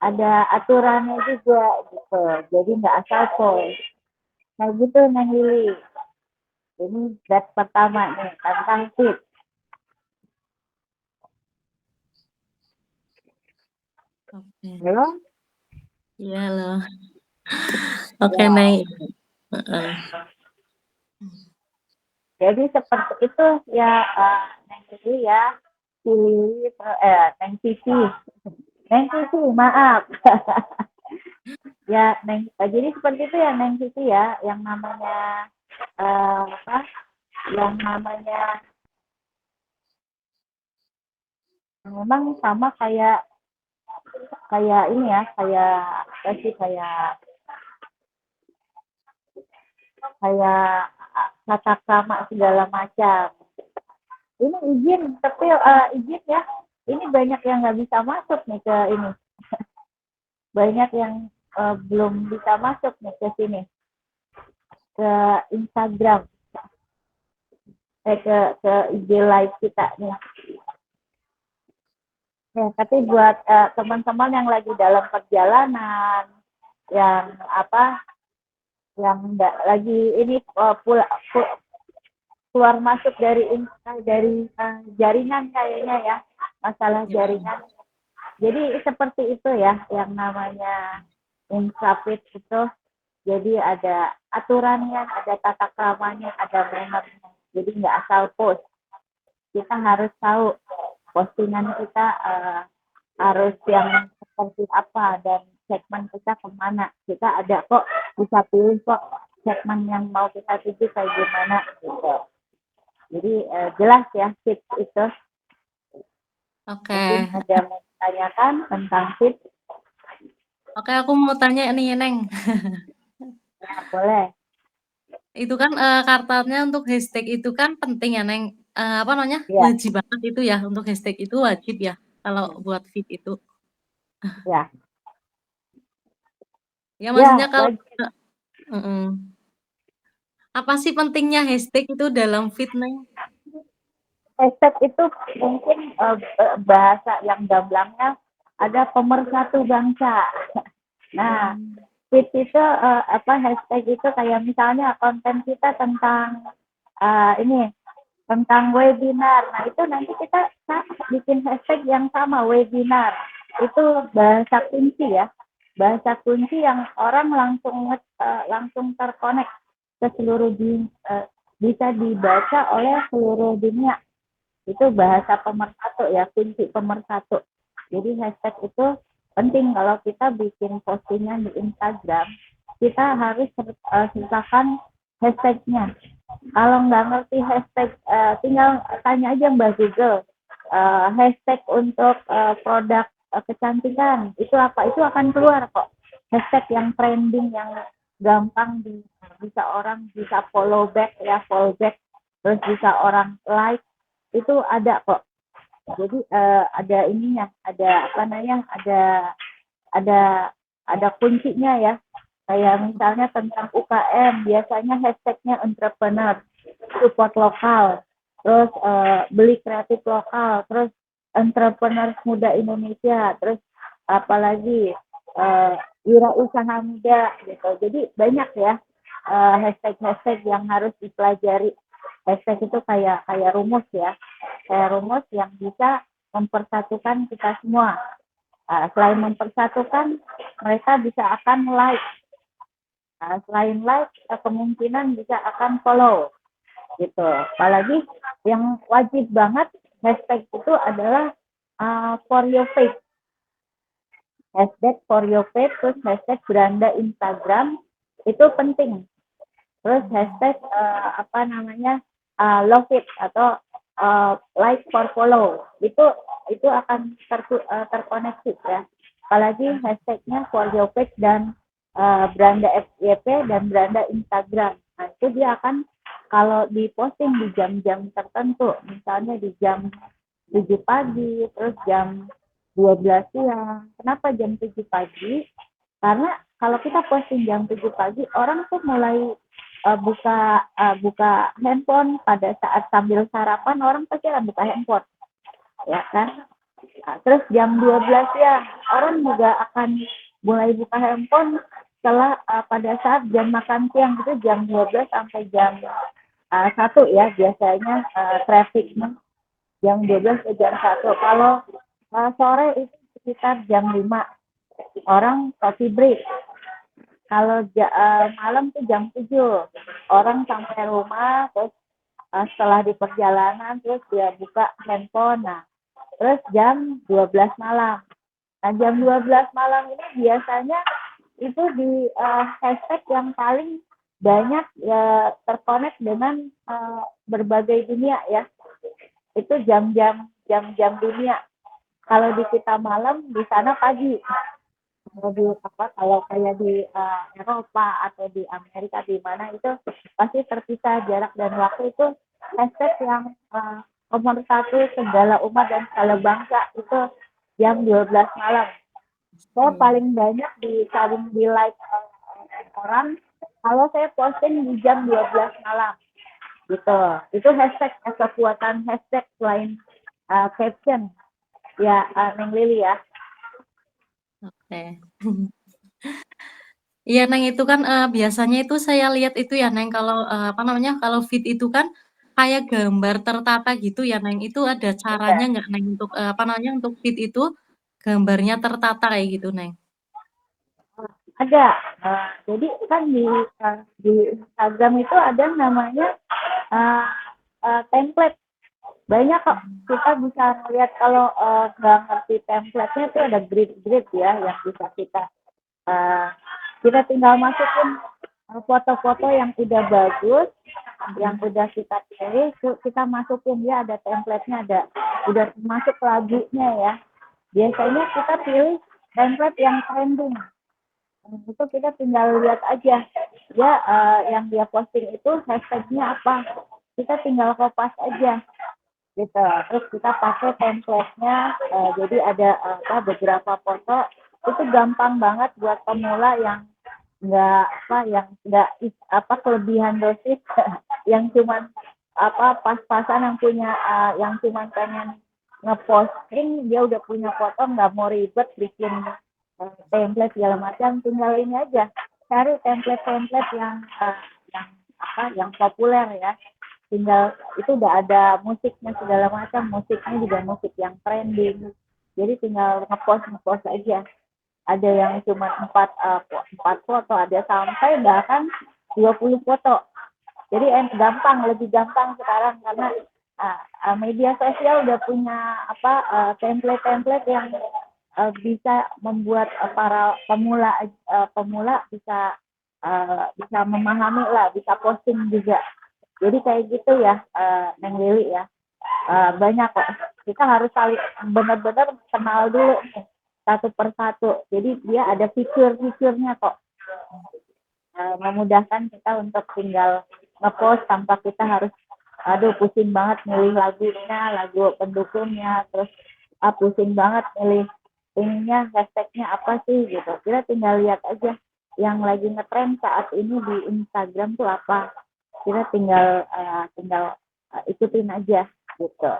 ada aturannya juga gitu. Jadi nggak asal post. Nah gitu Neng Lili. Ini batch pertama nih tentang fit. Oke. Halo? Iya loh. Oke, Ya. Neng. Jadi seperti itu ya Neng Lili ya. Neng Cici, maaf. Ya, jadi seperti itu ya Neng Cici ya, yang namanya memang sama kayak ini ya, kayak tata krama segala macam. Ini izin, tapi izin ya, ini banyak yang nggak bisa masuk nih ke ini. Banyak yang belum bisa masuk nih ke sini, ke Instagram, ke IG live kita nih. Ya, tapi buat teman-teman yang lagi dalam perjalanan, yang yang nggak lagi ini keluar masuk dari jaringan kayaknya ya, masalah jaringan. Jadi seperti itu ya, yang namanya Instafit itu. Jadi ada aturannya, ada tata kramanya, ada mannernya. Jadi nggak asal post. Kita harus tahu postingan kita harus yang seperti apa dan segmen kita kemana. Kita ada kok, bisa pilih kok segmen yang mau kita tuju kayak gimana gitu. Jadi jelas ya tips itu. Oke. Mungkin ada yang mau ditanyakan tentang fit? Oke, aku mau tanya nih, Neng. Ya, boleh. Itu kan katanya untuk hashtag itu kan penting ya, Neng. Apa namanya? Ya, Wajib banget itu ya, untuk hashtag itu wajib ya kalau buat feed itu. ya, Ya ya, maksudnya kalau wajib. Heeh. Apa sih pentingnya hashtag itu dalam feed, Neng? Hashtag itu mungkin bahasa yang gamblangnya ada pemersatu bangsa. Nah, fit itu hashtag itu kayak misalnya konten kita tentang ini tentang webinar. Nah, itu nanti kita bikin hashtag yang sama, webinar. Itu bahasa kunci ya. Bahasa kunci yang orang langsung terkonek ke seluruh dunia, bisa dibaca oleh seluruh dunia. Itu bahasa pemersatu ya, kunci pemersatu. Jadi hashtag itu penting kalau kita bikin postingan di Instagram, kita harus sertakan hashtagnya. Kalau nggak ngerti hashtag, tinggal tanya aja Mbak Google. Hashtag untuk produk kecantikan itu apa? Itu akan keluar kok. Hashtag yang trending, yang gampang bisa orang bisa follow back ya, follow back, terus bisa orang like, itu ada kok. Jadi ada ininya, ada apa namanya, ada kuncinya ya. Kayak misalnya tentang UKM, biasanya hashtagnya entrepreneur, support lokal, terus beli kreatif lokal, terus entrepreneur muda Indonesia, terus apalagi wirausaha muda gitu. Jadi banyak ya hashtag-hashtag yang harus dipelajari. Hashtag itu kayak rumus ya, kayak rumus yang bisa mempersatukan kita semua. Selain mempersatukan, mereka bisa akan like. Selain like, kemungkinan bisa akan follow gitu. Apalagi yang wajib banget hashtag itu adalah for your page. Hashtag for your page, terus hashtag beranda Instagram itu penting. Terus hashtag apa namanya, love it atau like for follow, itu akan terkoneksi ya. Apalagi hashtagnya for your page dan beranda FYP dan beranda Instagram. Nah, itu dia akan kalau diposting di jam-jam tertentu, misalnya di jam 7 pagi, terus jam 12 siang. Kenapa jam 7 pagi? Karena kalau kita posting jam 7 pagi, orang tuh mulai buka handphone pada saat sambil sarapan, orang pasti akan buka handphone, ya kan? Terus jam 12 ya, orang juga akan mulai buka handphone setelah pada saat jam makan siang, itu jam 12 sampai jam 1 ya, biasanya trafficnya jam 12 ke jam 1. Kalau sore itu sekitar jam 5, orang coffee break. Kalau malam tuh jam 7, orang sampai rumah, terus setelah di perjalanan, terus dia buka handphone. Nah, terus jam 12 malam. Nah, jam 12 malam ini biasanya itu di hashtag yang paling banyak terkonek dengan berbagai dunia ya. Itu jam-jam dunia. Kalau di kita malam, di sana pagi. Kalau kayak di Eropa atau di Amerika, di mana itu pasti terpisah jarak dan waktu. Itu hashtag yang nomor 1 segala umat dan segala bangsa itu jam 12 malam. Saya paling banyak saling di like orang kalau saya posting di jam 12 malam gitu. Itu hashtag, kekuatan hashtag selain caption ya, Neng Lili ya. Oke. Iya, Neng, itu kan biasanya itu saya lihat itu ya, Neng, kalau apa namanya, kalau feed itu kan kayak gambar tertata gitu ya, Neng. Itu ada caranya nggak, Neng, untuk apa namanya, untuk feed itu gambarnya tertata kayak gitu, Neng? Ada. Jadi kan di Instagram itu ada namanya template. Banyak kok, kita bisa melihat. Kalau nggak ngerti template-nya itu ada grid-grid ya yang bisa kita tinggal masukin foto-foto yang udah bagus, yang udah kita pilih, kita masukin, ya ada template-nya, ada udah masuk lagunya ya. Biasanya kita pilih template yang trending. Itu kita tinggal lihat aja ya, yang dia posting itu hashtagnya apa, kita tinggal kopas aja gitu. Terus kita pakai template-nya, jadi ada beberapa foto. Itu gampang banget buat pemula yang nggak kelebihan dosis yang cuman pas-pasan, yang cuman pengen ngeposting, dia udah punya foto, nggak mau ribet bikin template segala macam. Tinggal ini aja, cari template-template yang populer ya. Tinggal itu udah ada musiknya segala macam, musiknya juga musik yang trending, jadi tinggal ngepost aja. Ada yang cuma 4 foto, ada sampai bahkan 20 foto. Jadi lebih gampang sekarang karena media sosial udah punya template-template yang bisa membuat para pemula bisa memahami lah, bisa posting juga. Jadi kayak gitu ya, Neng Lili ya. Banyak kok. Kita harus saling benar-benar kenal dulu nih, satu persatu. Jadi dia ada fitur-fiturnya kok. Memudahkan kita untuk tinggal ngepost tanpa kita harus pusing banget milih lagunya, lagu pendukungnya, terus pusing banget milih ininya, hashtagnya apa sih gitu. Kita tinggal lihat aja yang lagi ngetrend saat ini di Instagram tuh apa. Kita tinggal ikutin aja gitu.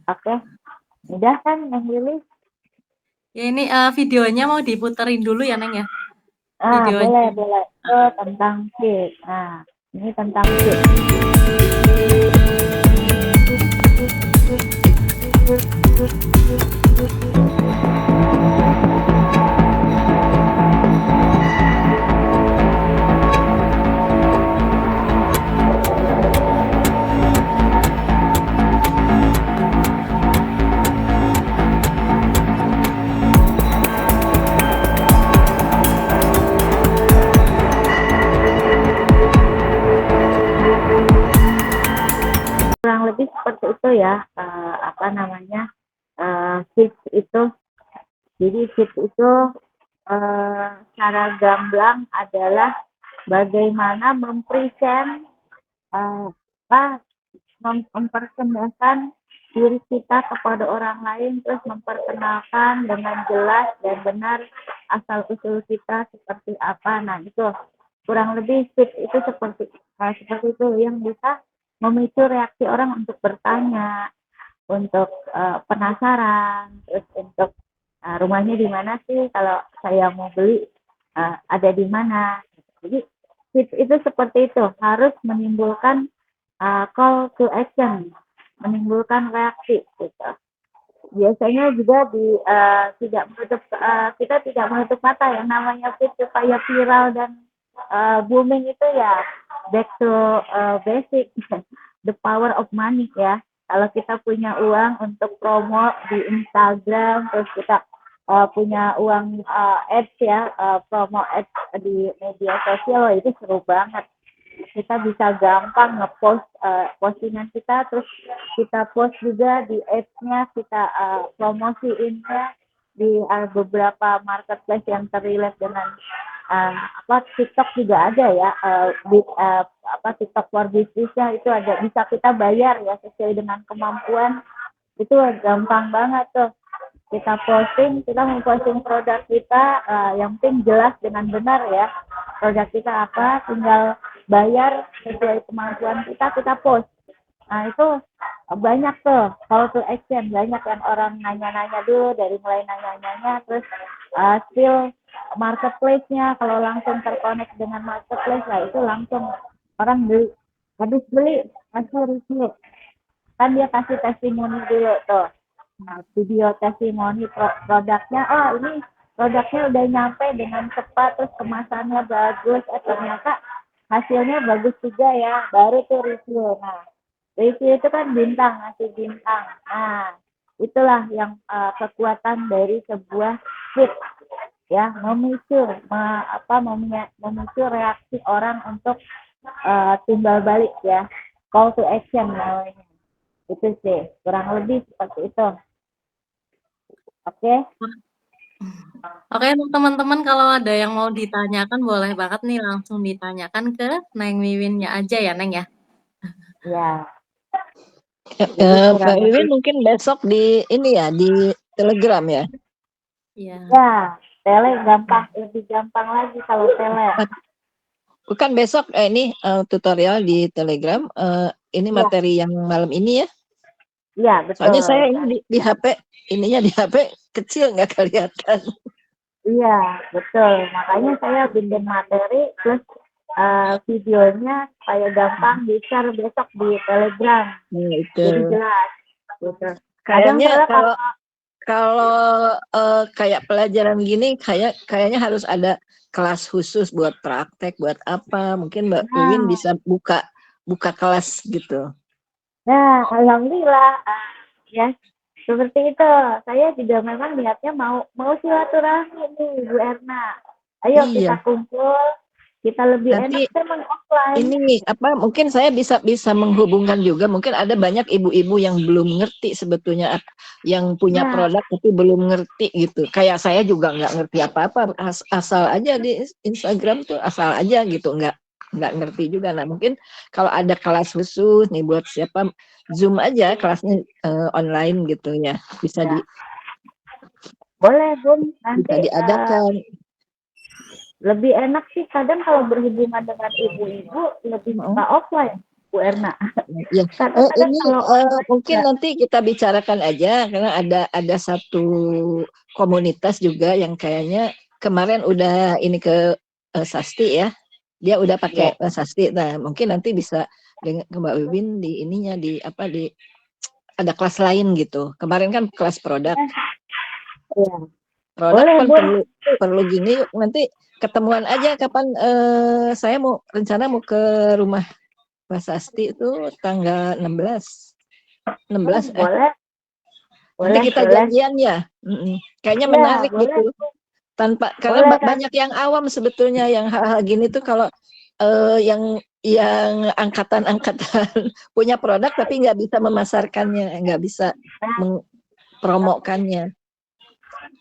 Oke. Udah kan Neng Lili? Ya ini videonya mau diputerin dulu ya Neng ya? Videonya. Boleh. Itu tentang fit. Nah, ini tentang fit. Kurang lebih seperti itu ya, fit itu. Jadi fit itu secara gamblang adalah bagaimana mempresent memperkenalkan diri kita kepada orang lain, terus memperkenalkan dengan jelas dan benar asal usul kita seperti apa. Nah itu kurang lebih fit itu seperti itu, yang bisa memicu reaksi orang untuk bertanya, untuk penasaran, terus untuk rumahnya di mana sih, kalau saya mau beli ada di mana. Jadi fit itu seperti itu, harus menimbulkan call to action, menimbulkan reaksi gitu. Biasanya juga kita tidak menutup mata yang namanya fit supaya viral dan booming itu ya back to basic, the power of money ya. Kalau kita punya uang untuk promo di Instagram, terus kita punya uang ads ya, promo ads di media sosial, itu seru banget. Kita bisa gampang ngepost postingan kita, terus kita post juga di ads-nya, kita promosiinnya di beberapa marketplace yang terrelate dengan TikTok juga ada ya, TikTok for business-nya itu ada, bisa kita bayar ya sesuai dengan kemampuan. Itu gampang banget tuh, kita memposting produk kita, yang penting jelas dengan benar ya produk kita apa, tinggal bayar sesuai kemampuan kita post. Nah itu banyak tuh call to action, banyak yang orang nanya-nanya dulu, dari mulai nanya-nanya, terus skill marketplace-nya, kalau langsung terkonek dengan marketplace lah itu langsung orang beli, habis beli kasih review, kan dia kasih testimoni dulu tuh. Nah, video testimoni produknya, ini produknya udah nyampe dengan cepat, terus kemasannya bagus, ternyata hasilnya bagus juga ya, baru tuh review. Nah review itu kan bintang, ngasih bintang. Nah itulah yang kekuatan dari sebuah fit ya, memicu reaksi orang untuk timbal balik ya, call to action namanya. Itu sih, kurang lebih seperti itu. Oke, Oke, untuk teman-teman kalau ada yang mau ditanyakan boleh banget nih langsung ditanyakan ke Neng Wiwinnya aja ya, Neng ya. ya. Ya, Jadi Mbak kurang Wiwin lebih, mungkin besok di ini ya di Telegram ya. Iya. ya, tele gampang, lebih gampang lagi kalau tele. Bukan besok ini tutorial di Telegram. Ini Iya, materi yang malam ini ya. iya Soalnya betul. saya ini di HP ininya di HP kecil nggak kelihatan. Iya, betul. Makanya saya bikin materi plus videonya supaya gampang di-share besok di Telegram. Nah, Jadi itu. jelas. Gitu. Kadang Kayaknya soalnya kalau kalau kayak pelajaran gini kayaknya harus ada kelas khusus buat praktek, buat apa? Mungkin Mbak Wiwin nah, bisa buka buka kelas gitu. nah, alhamdulillah ya seperti itu. Saya juga memang niatnya mau mau silaturahmi nih Bu Erna. Ayo Iya, kita kumpul, kita lebih enak nanti memang offline. ini apa mungkin saya bisa bisa menghubungkan juga mungkin ada banyak ibu-ibu yang belum ngerti sebetulnya yang punya Nah, produk tapi belum ngerti gitu kayak saya juga nggak ngerti apa-apa asal aja di Instagram tuh asal aja gitu nggak ngerti juga. Nah mungkin kalau ada kelas khusus nih buat siapa Zoom aja kelasnya online gitu ya bisa ya, boleh Bun. bisa Nanti diadakan. lebih enak sih kadang kalau berhubungan dengan ibu-ibu lebih suka offline Bu Erna. Ya, Karena kadang ini kalau mungkin ya, nanti kita bicarakan aja karena ada satu komunitas juga yang kayaknya kemarin udah ini ke Sasti ya, dia udah ya, pakai Sasti. Nah, mungkin nanti bisa dengan ke Mbak Wibin di ininya di apa di ada kelas lain gitu. Kemarin kan kelas produk, ya. produk Boleh kan Bun. perlu perlu gini yuk nanti ketemuan aja kapan saya mau rencana mau ke rumah Mbak Sasti itu tanggal 16 Boleh, nanti boleh, kita boleh. janjian ya. Kayaknya Ya, menarik boleh, gitu tanpa karena boleh. banyak yang awam sebetulnya yang hal-hal gini tuh kalau yang angkatan-angkatan punya produk tapi nggak bisa memasarkannya nggak bisa mempromokannya.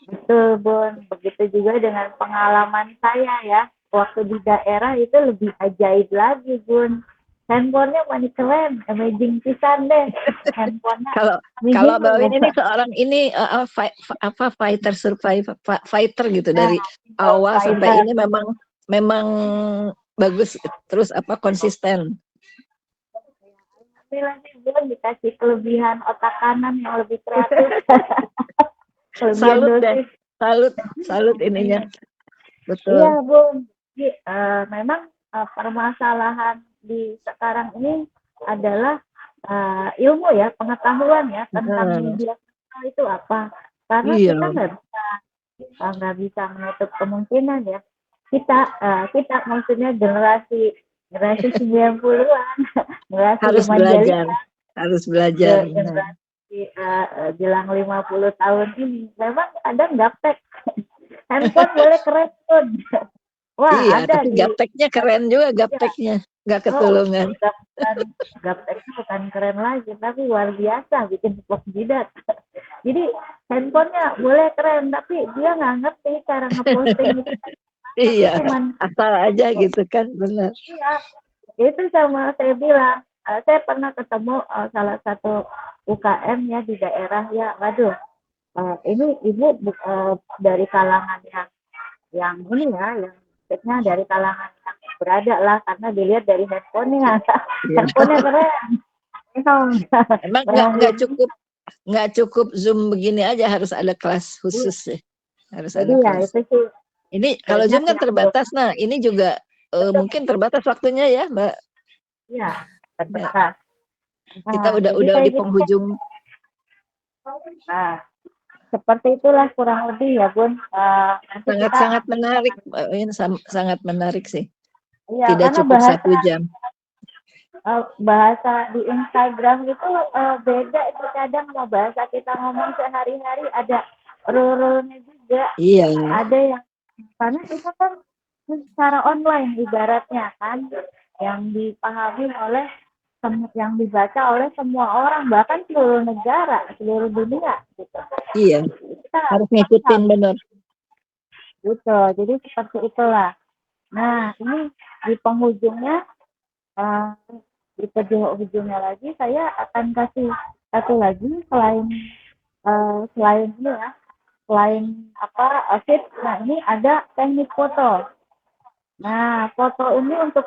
Betul, Bun. Begitu juga dengan pengalaman saya ya. Waktu di daerah itu lebih ajaib lagi, Bun. Handphonenya paling keren, amazing pisan deh. Handphonenya Kalau kalau amazing Mbak Win ini ya. seorang ini apa fighter survivor fighter gitu Nah, dari awal sampai fighter. ini memang memang bagus terus apa konsisten. Alhamdulillah nih, Bun, dikasih kelebihan otak kanan yang lebih kreatif. Kelebihan Salut deh, dosis. salut ininya, Iya, betul. Bun. Jadi, memang permasalahan di sekarang ini adalah ilmu ya, pengetahuan ya tentang Nah, media sosial itu apa. Karena iya, kita nggak bisa menutup kemungkinan ya. Kita maksudnya generasi generasi 90-an, generasi harus belajar, Evangelina, harus belajar. Nah, generasi jelang 50 tahun ini, memang kadang gaptek. Handphone boleh keren pun. Wah, iya, ada tapi di gapteknya keren juga, ya. gapteknya nggak Oh, ketulungan. bukan gapteknya bukan keren lagi, tapi luar biasa bikin vlog jidat. Jadi handphonenya boleh keren, tapi dia nggak ngerti cara ngeposting itu. Tapi Iya, cuman asal aja gitu kan, benar. iya, itu sama saya bilang. Saya pernah ketemu salah satu UKM ya di daerah ya. Waduh, ini ibu dari kalangan yang ini ya, yang maksudnya dari kalangan yang berada lah karena dilihat dari handphonenya. Iya. Handphonenya keren. Memang, Emang memang nggak cukup Zoom begini aja, harus ada kelas iya. khusus ya, harus Jadi ada ya kelas. itu sih Ini kalau banyak Zoom kan yang belum terbatas, nah ini juga mungkin terbatas waktunya ya, Mbak. ya Ya, terbatas. kita Nah, jadi udah kayak di gitu. penghujung. Nah, seperti itulah kurang lebih ya Bun. Nanti kita Sangat-sangat menarik, ini sangat menarik sih. iya Tidak karena cukup 1 jam. bahasa di Instagram itu beda itu kadang sama bahasa kita ngomong sehari-hari ada rule-nya juga. Iya, Ada yang karena kita kan secara online ibaratnya kan yang dipahami oleh yang dibaca oleh semua orang, bahkan seluruh negara, seluruh dunia gitu. Iya, Kita harus ngikutin bener. gitu. Jadi seperti itulah. Nah, ini di penghujungnya, eh, di penghujungnya lagi saya akan kasih satu lagi selain ini ya, selain tips. Nah, ini ada teknik foto. Nah, foto ini untuk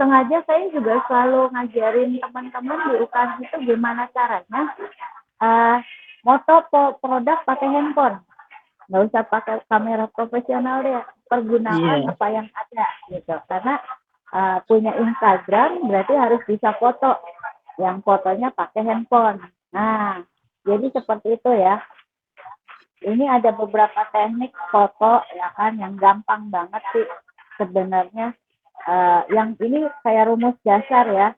sengaja saya juga selalu ngajarin teman-teman di UKAN itu gimana caranya moto produk pakai handphone. Nggak usah pakai kamera profesional deh, pergunakan Iya. apa yang ada gitu. Karena punya Instagram berarti harus bisa foto, yang fotonya pakai handphone. Nah, jadi seperti itu ya. Ini ada beberapa teknik foto ya kan yang gampang banget sih sebenarnya. Yang ini kayak rumus dasar ya.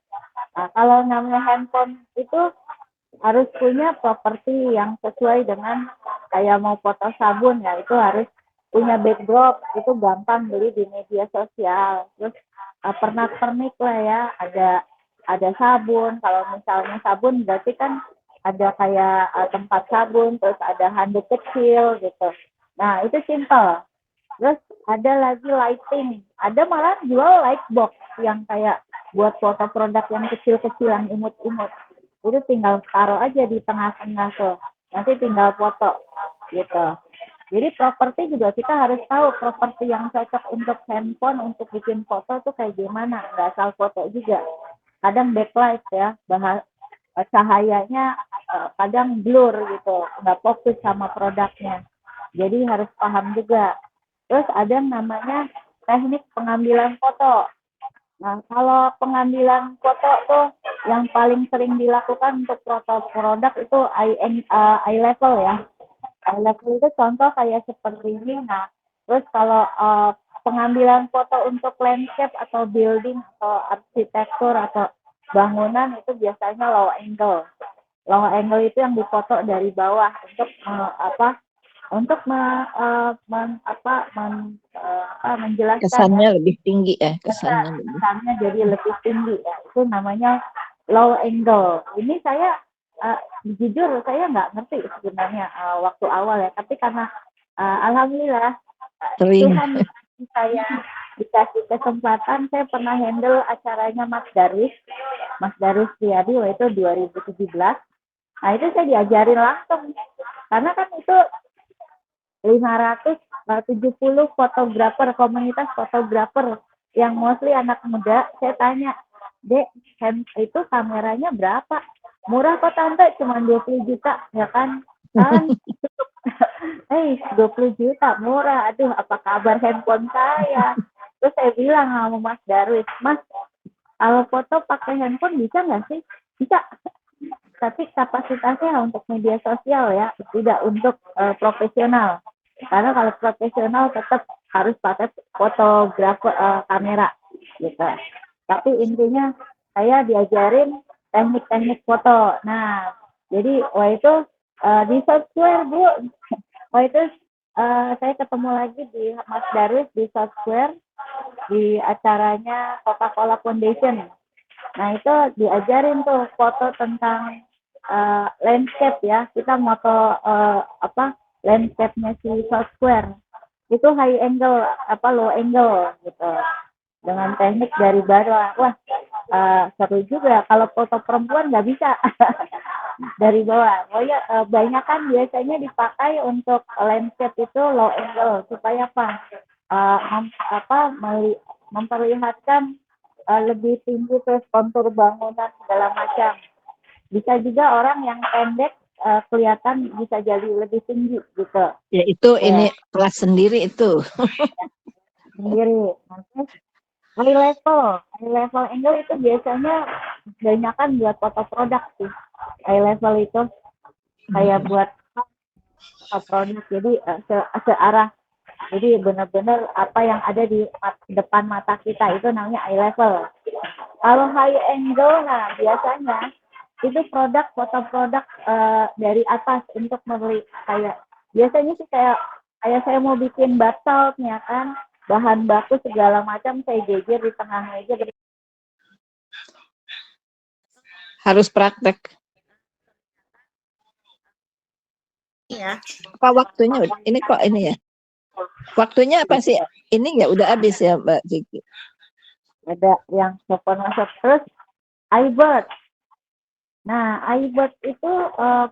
Kalau namanya handphone itu harus punya properti yang sesuai dengan kayak mau foto sabun ya, itu harus punya backdrop, itu gampang beli di media sosial. Terus pernak-pernik lah ya, ada sabun. Kalau misalnya sabun berarti kan ada kayak tempat sabun, terus ada handuk kecil gitu. Nah, itu simple. Terus ada lagi lighting, ada malah jual light box yang kayak buat foto produk yang kecil-kecil yang imut-imut. Itu tinggal taruh aja di tengah-tengah tuh, nanti tinggal foto gitu. Jadi properti juga kita harus tahu properti yang cocok untuk handphone untuk bikin foto tuh kayak gimana, nggak asal foto juga. Kadang backlight ya, cahayanya kadang blur gitu, nggak fokus sama produknya. Jadi harus paham juga. Terus ada yang namanya teknik pengambilan foto. Nah, kalau pengambilan foto tuh yang paling sering dilakukan untuk foto produk itu eye level ya. Eye level itu contoh kayak seperti ini. Nah, terus kalau pengambilan foto untuk landscape atau building atau arsitektur atau bangunan itu biasanya low angle. Low angle itu yang difoto dari bawah untuk menjelaskan Kesannya ya, lebih tinggi ya, kesannya lebih. kesannya jadi lebih tinggi ya. Itu namanya low angle. Ini saya jujur saya nggak ngerti sebenarnya waktu awal ya, tapi karena alhamdulillah Sering. Tuhan saya dikasih kesempatan, saya pernah handle acaranya Mas Darwis Riyadi itu 2017. Nah, itu saya diajarin langsung. Karena kan itu 570 fotografer, komunitas fotografer yang mostly anak muda. Saya tanya, Dek, itu kameranya berapa? Murah kok Tante, cuma 20 juta, ya kan? 20 juta murah. Aduh, apa kabar handphone saya? Terus saya bilang sama Mas Darwis, Mas, kalau foto pakai handphone bisa nggak sih? Bisa. Tapi kapasitasnya untuk media sosial ya, tidak untuk profesional. Karena kalau profesional tetap harus pakai fotografer kamera gitu. Tapi intinya saya diajarin teknik-teknik foto. Nah, jadi itu di software Bu. Itu saya ketemu lagi di Mas Darwis di software di acaranya Coca-Cola Foundation. Nah, itu diajarin tuh foto tentang landscape ya. Kita moto landscape-nya si software. Itu high angle, low angle gitu. Dengan teknik dari bawah. Wah, seru juga. Kalau foto perempuan nggak bisa dari bawah. Oh ya, banyak kan biasanya dipakai untuk landscape itu low angle supaya memperlihatkan lebih tinggi terus kontur bangunan segala macam. Bisa juga orang yang pendek kelihatan bisa jadi lebih tinggi gitu. Ya itu ini kelas sendiri itu. Sendiri. Nanti high level angle itu biasanya kebanyakan buat foto produk sih. High level itu kayak buat produk. Jadi searah. Jadi benar-benar apa yang ada di depan mata kita itu namanya eye level. Kalau high angle, nah biasanya itu foto produk dari atas untuk membeli kayak biasanya sih kayak saya mau bikin basalnya kan, bahan baku segala macam saya jejer di tengah meja Harus praktek. ya. Apa waktunya? Ini kok ini ya? Waktunya apa sih? Ini ya udah habis ya Mbak Vicky. Ada yang telepon masuk terus iBird. Nah, iBird itu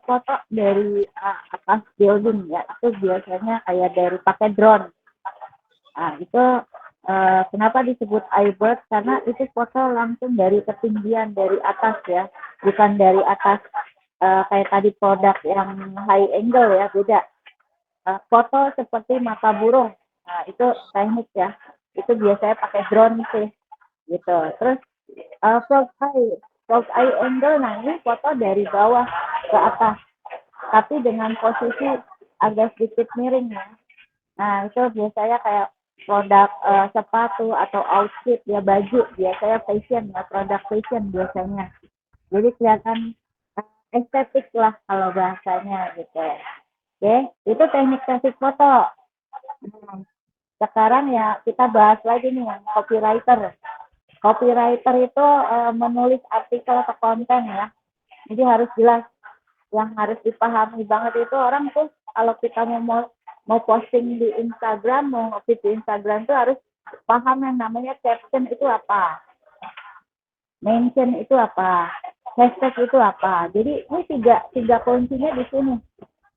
foto dari atas building ya. Itu biasanya kayak dari pakai drone. Nah, itu kenapa disebut iBird? Karena itu foto langsung dari ketinggian, dari atas ya. Bukan dari atas kayak tadi produk yang high angle ya, beda. Foto seperti mata burung. Nah, itu teknik ya. Itu biasanya pakai drone sih. Gitu. Terus frog eye angle, nah ini foto dari bawah ke atas, tapi dengan posisi agak sedikit miring ya. Nah itu biasanya kayak produk sepatu atau outfit ya, baju biasanya fashion ya, produk fashion biasanya. Jadi kelihatan estetik lah kalau bahasanya gitu. Oke, itu teknik foto. Sekarang ya kita bahas lagi nih yang copywriter. Copywriter itu menulis artikel atau konten ya. Jadi harus jelas. Yang harus dipahami banget itu orang tuh kalau kita mau posting di Instagram, mau nge-feed di Instagram tuh harus paham yang namanya caption itu apa, mention itu apa, hashtag itu apa. Jadi ini tiga kuncinya di sini.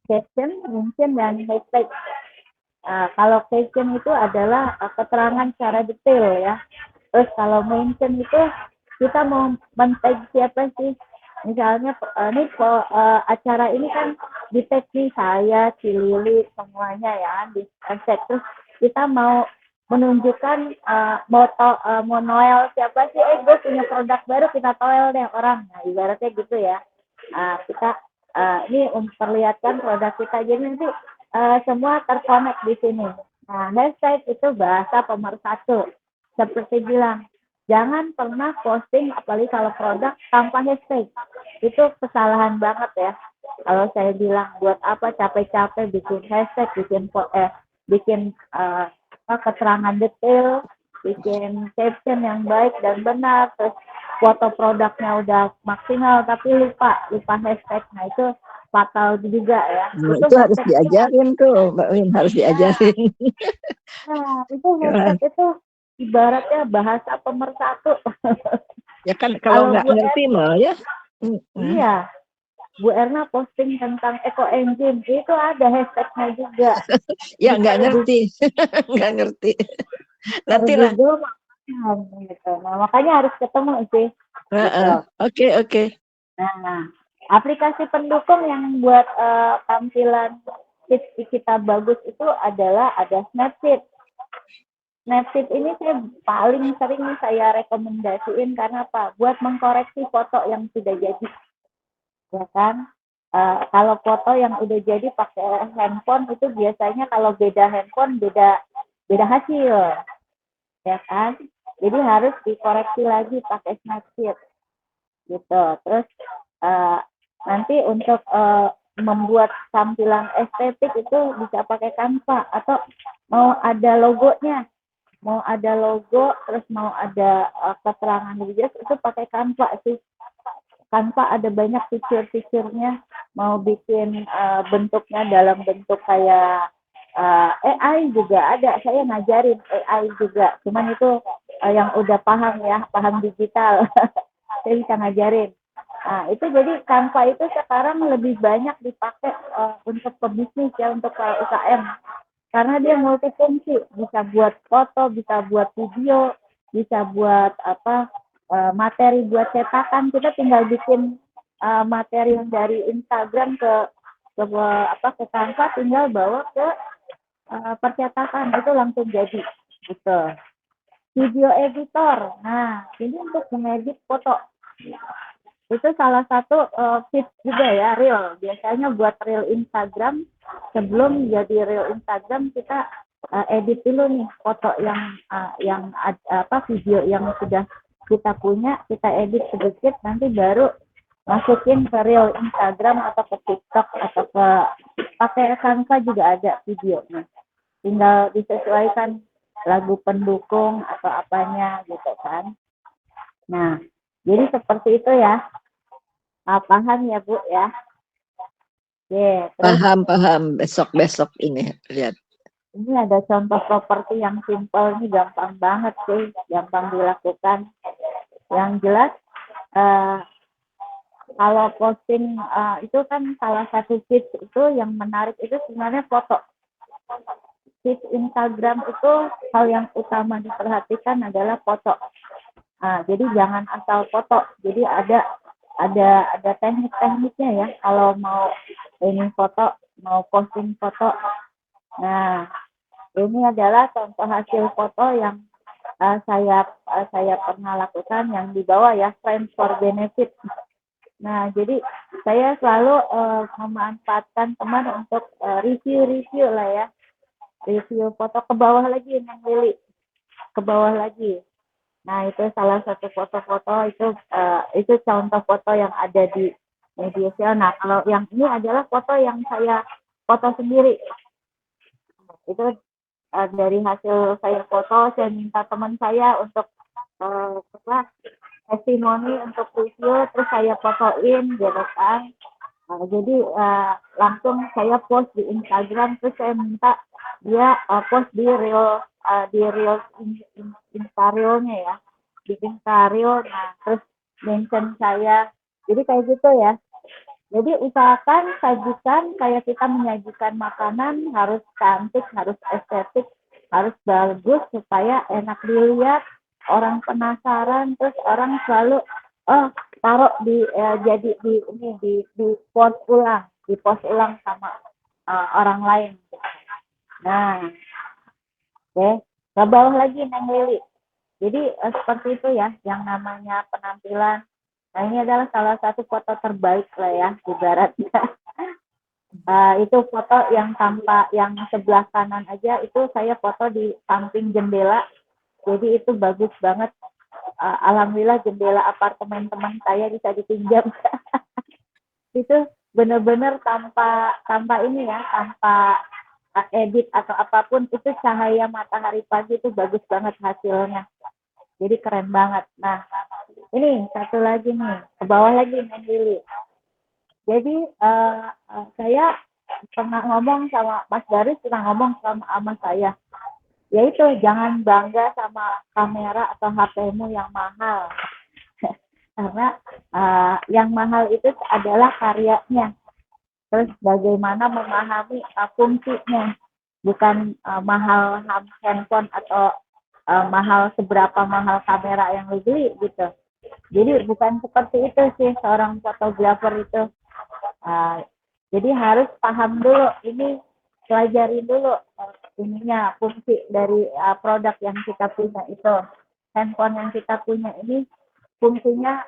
Caption, mention, dan hashtag. Kalau caption itu adalah keterangan secara detail ya. Terus kalau mention itu kita mau men-tag siapa sih? Misalnya ini acara ini kan di tag nih saya, Cilili, semuanya ya di hashtag. Terus kita mau menunjukkan mau Noel siapa sih? Gue punya produk baru, kita toel deh orang. Nah ibaratnya gitu ya. Kita ini memperlihatkan produk kita. Jadi nanti semua terkonek di sini. Nah hashtag itu bahasa pemersatu. Seperti bilang, jangan pernah posting apalagi kalau produk tanpa hashtag. Itu kesalahan banget ya. Kalau saya bilang buat apa capek-capek bikin hashtag, bikin keterangan detail, bikin caption yang baik dan benar, terus foto produknya udah maksimal tapi lupa hashtag. Nah itu fatal juga ya. Nah, itu harus diajarin tuh Mbak Win, harus diajarin. Nah itu hashtag itu ibaratnya bahasa pemersatu. Ya kan kalau nggak ngerti mah ya. Iya, Bu Erna posting tentang eco engine itu ada hashtagnya juga. Ya nggak ngerti, nggak ngerti. Nanti lah. Gitu. Nah makanya harus ketemu sih. Gitu. Oke. Nah aplikasi pendukung yang buat tampilan kita bagus itu adalah ada Snapseed. Snapseed ini saya paling sering saya rekomendasiin karena apa? Buat mengkoreksi foto yang sudah jadi, ya kan? Kalau foto yang udah jadi pakai handphone itu biasanya kalau beda handphone beda hasil, ya kan? Jadi harus dikoreksi lagi pakai Snapseed, gitu. Terus nanti untuk membuat tampilan estetik itu bisa pakai Canva atau mau ada logonya. Mau ada logo, terus mau ada keterangan lebih jelas, itu pakai Canva sih. Canva ada banyak fitur-fiturnya, mau bikin bentuknya dalam bentuk kayak AI juga ada, saya ngajarin AI juga, cuman itu yang udah paham ya, paham digital, saya bisa ngajarin. Nah, itu jadi Canva itu sekarang lebih banyak dipakai untuk pebisnis ya, untuk UKM. Karena dia multifungsi, bisa buat foto, bisa buat video, bisa buat materi buat cetakan. Kita tinggal bikin materi dari Instagram ke Canva, tinggal bawa ke percetakan, itu langsung jadi gitu. Video editor, nah ini untuk mengedit foto. Itu salah satu tips juga ya, reel. Biasanya buat reel Instagram, sebelum jadi reel Instagram kita edit dulu nih foto yang video yang sudah kita punya, kita edit sedikit, nanti baru masukin ke reel Instagram atau ke TikTok atau ke pakai Canva juga ada videonya. Tinggal disesuaikan lagu pendukung atau apanya gitu kan. Nah, jadi seperti itu ya. Paham ya Bu ya. Terus Paham. Besok ini lihat. ini ada contoh properti yang simple, ini gampang banget sih, gampang dilakukan. Yang jelas kalau posting itu kan salah satu tips itu yang menarik itu sebenarnya foto. Tips Instagram itu hal yang utama diperhatikan adalah foto. Jadi jangan asal foto. Jadi ada teknik-tekniknya ya kalau mau ini foto, mau posting foto. Nah, ini adalah contoh hasil foto yang saya pernah lakukan yang di bawah ya, Friends for Benefit. Nah, jadi saya selalu memanfaatkan teman untuk review lah ya. Review foto ke bawah lagi, Neng Lili. Ke bawah lagi. Nah, itu salah satu foto-foto itu contoh foto yang ada di media sosial. Nah, kalau yang ini adalah foto yang saya foto sendiri. Itu dari hasil saya foto, saya minta teman saya untuk testimoni untuk review, terus saya fotoin gitu kan. Jadi langsung saya post di Instagram, terus saya minta dia post di reel Instareelnya ya, di Instareel. Nah, terus mention saya. Jadi kayak gitu ya. Jadi usahakan sajikan kayak kita menyajikan makanan harus cantik, harus estetik, harus bagus supaya enak dilihat, orang penasaran, terus orang selalu taruh jadi di post ulang sama orang lain. Nah, oke, ke bawah lagi Neng Lili. Jadi seperti itu ya, yang namanya penampilan. Nah, ini adalah salah satu foto terbaik lah ya, ibaratnya. Itu foto yang yang sebelah kanan aja, itu saya foto di samping jendela. Jadi itu bagus banget. Alhamdulillah jendela apartemen teman saya bisa dipinjam. Itu benar-benar tanpa ini ya, tanpa edit atau apapun, itu cahaya matahari pagi itu bagus banget hasilnya. Jadi keren banget. Nah, ini satu lagi nih, ke bawah lagi Neng Lili. Jadi saya pernah ngomong sama Mas Daris, pernah ngomong sama saya, yaitu jangan bangga sama kamera atau HP-mu yang mahal. Karena yang mahal itu adalah karyanya. Terus bagaimana memahami fungsinya, bukan mahal handphone atau seberapa mahal kamera yang lu beli gitu. Jadi bukan seperti itu sih seorang fotografer itu. Jadi harus paham dulu, ini pelajari dulu ininya, fungsi dari produk yang kita punya itu. Handphone yang kita punya ini fungsinya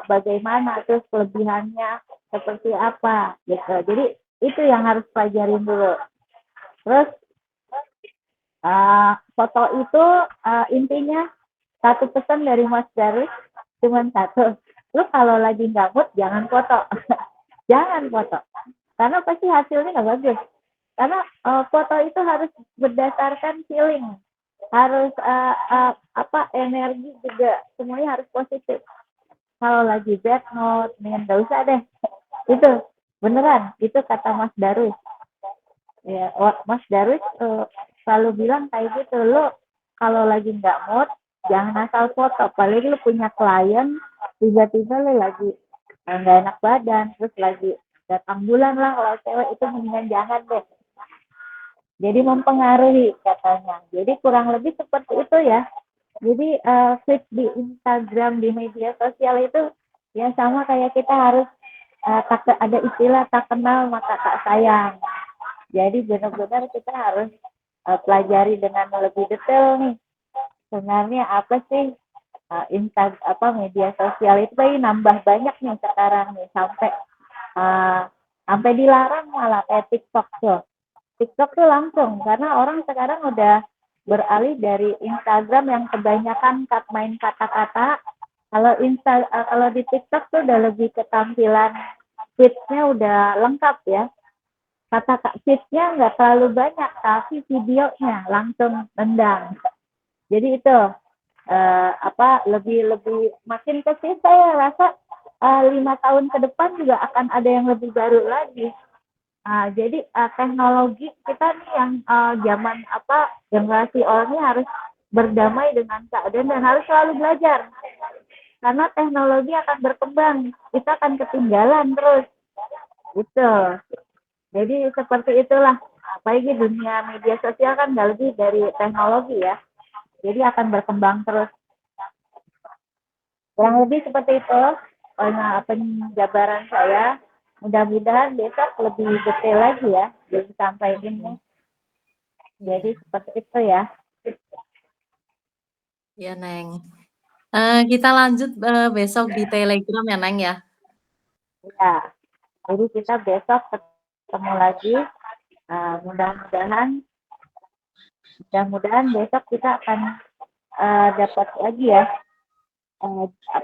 bagaimana, terus kelebihannya seperti apa gitu. Jadi itu yang harus pelajarin dulu. Terus foto itu intinya satu pesan dari Mas Darus cuma satu, lu kalau lagi nggak mood jangan foto. Jangan foto, karena pasti hasilnya nggak bagus. Karena foto itu harus berdasarkan feeling, harus energi juga, semuanya harus positif. Kalau lagi bad mood, nggak usah deh. Itu beneran, itu kata Mas Darus. Ya, Mas Darus selalu bilang kayak gitu, lo kalau lagi nggak mood jangan asal foto. Paling lu punya klien, tiba-tiba lu lagi nggak enak badan, terus lagi datang bulan lah, kalau cewek itu mendingan jangan deh. Jadi mempengaruhi katanya. Jadi kurang lebih seperti itu ya. Jadi feed di Instagram, di media sosial itu ya sama kayak kita harus ada istilah tak kenal maka tak sayang. Jadi benar-benar kita harus pelajari dengan lebih detail nih. Sebenarnya apa sih media sosial itu nambah banyak nih sekarang nih, sampai dilarang malah kayak TikTok tuh. TikTok tuh langsung, karena orang sekarang udah beralih dari Instagram yang kebanyakan main kata-kata. Kalau di TikTok tuh udah lebih ketampilan, feed-nya udah lengkap ya. Feed-nya nggak terlalu banyak, tapi videonya langsung nendang. Jadi itu lebih makin ke sini saya rasa 5 tahun ke depan juga akan ada yang lebih baru lagi. Jadi teknologi kita nih yang zaman generasi O ini harus berdamai dengan keadaan dan harus selalu belajar. Karena teknologi akan berkembang, kita akan ketinggalan terus. Gitu. Jadi seperti itulah. Apalagi dunia media sosial kan nggak lebih dari teknologi ya. Jadi akan berkembang terus. Kurang lebih seperti itu penjabaran saya. Mudah-mudahan besok lebih detail lagi ya disampaikan nih. Jadi seperti itu ya. Ya, Neng. Kita lanjut besok di Telegram ya, Neng ya. Ya. Jadi kita besok ketemu lagi. Mudah-mudahan besok kita akan dapat lagi ya.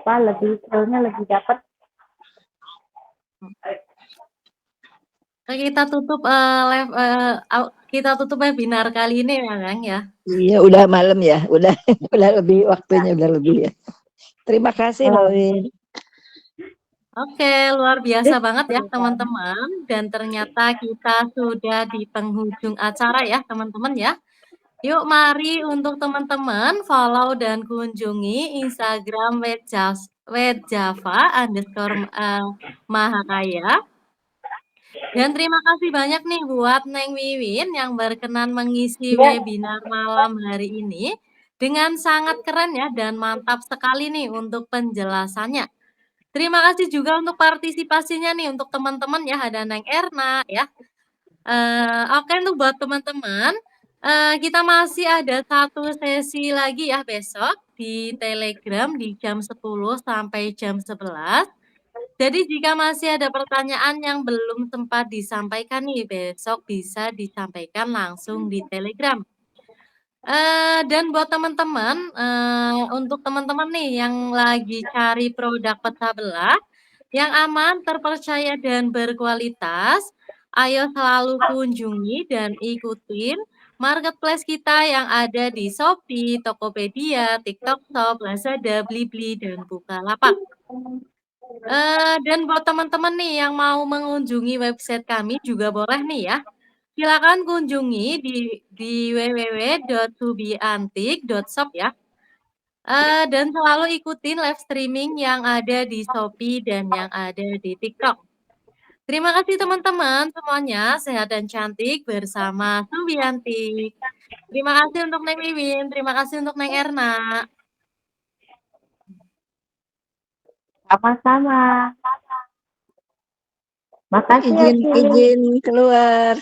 Lebih skillnya lebih dapat. Kita tutup webinar kali ini ya, Neng ya. Iya, udah malam ya, udah lebih waktunya udah lebih ya. Terima kasih Lawin. Oke, luar biasa banget ya teman-teman. Dan ternyata kita sudah di penghujung acara ya teman-teman ya. Yuk mari untuk teman-teman follow dan kunjungi Instagram @wetjava_mahakaya. Dan terima kasih banyak nih buat Neng Wiwin yang berkenan mengisi webinar malam hari ini dengan sangat keren ya dan mantap sekali nih untuk penjelasannya. Terima kasih juga untuk partisipasinya nih untuk teman-teman ya, ada Neng Erna ya. Oke untuk buat teman-teman, kita masih ada satu sesi lagi ya besok di Telegram di jam 10 sampai jam 11. Jadi jika masih ada pertanyaan yang belum sempat disampaikan nih, besok bisa disampaikan langsung di Telegram. Dan buat teman-teman, untuk teman-teman nih yang lagi cari produk pecah belah yang aman, terpercaya dan berkualitas, ayo selalu kunjungi dan ikutin marketplace kita yang ada di Shopee, Tokopedia, TikTok Shop, Lazada, Blibli, dan Bukalapak. Dan buat teman-teman nih yang mau mengunjungi website kami juga boleh nih ya. Silakan kunjungi di www.subiantik.shop ya. Dan selalu ikutin live streaming yang ada di Shopee dan yang ada di TikTok. Terima kasih teman-teman semuanya, sehat dan cantik bersama Subiantik. Terima kasih untuk Neng Wiwin, terima kasih untuk Neng Erna. Sama-sama. Makasih ya, Ci. Izin keluar.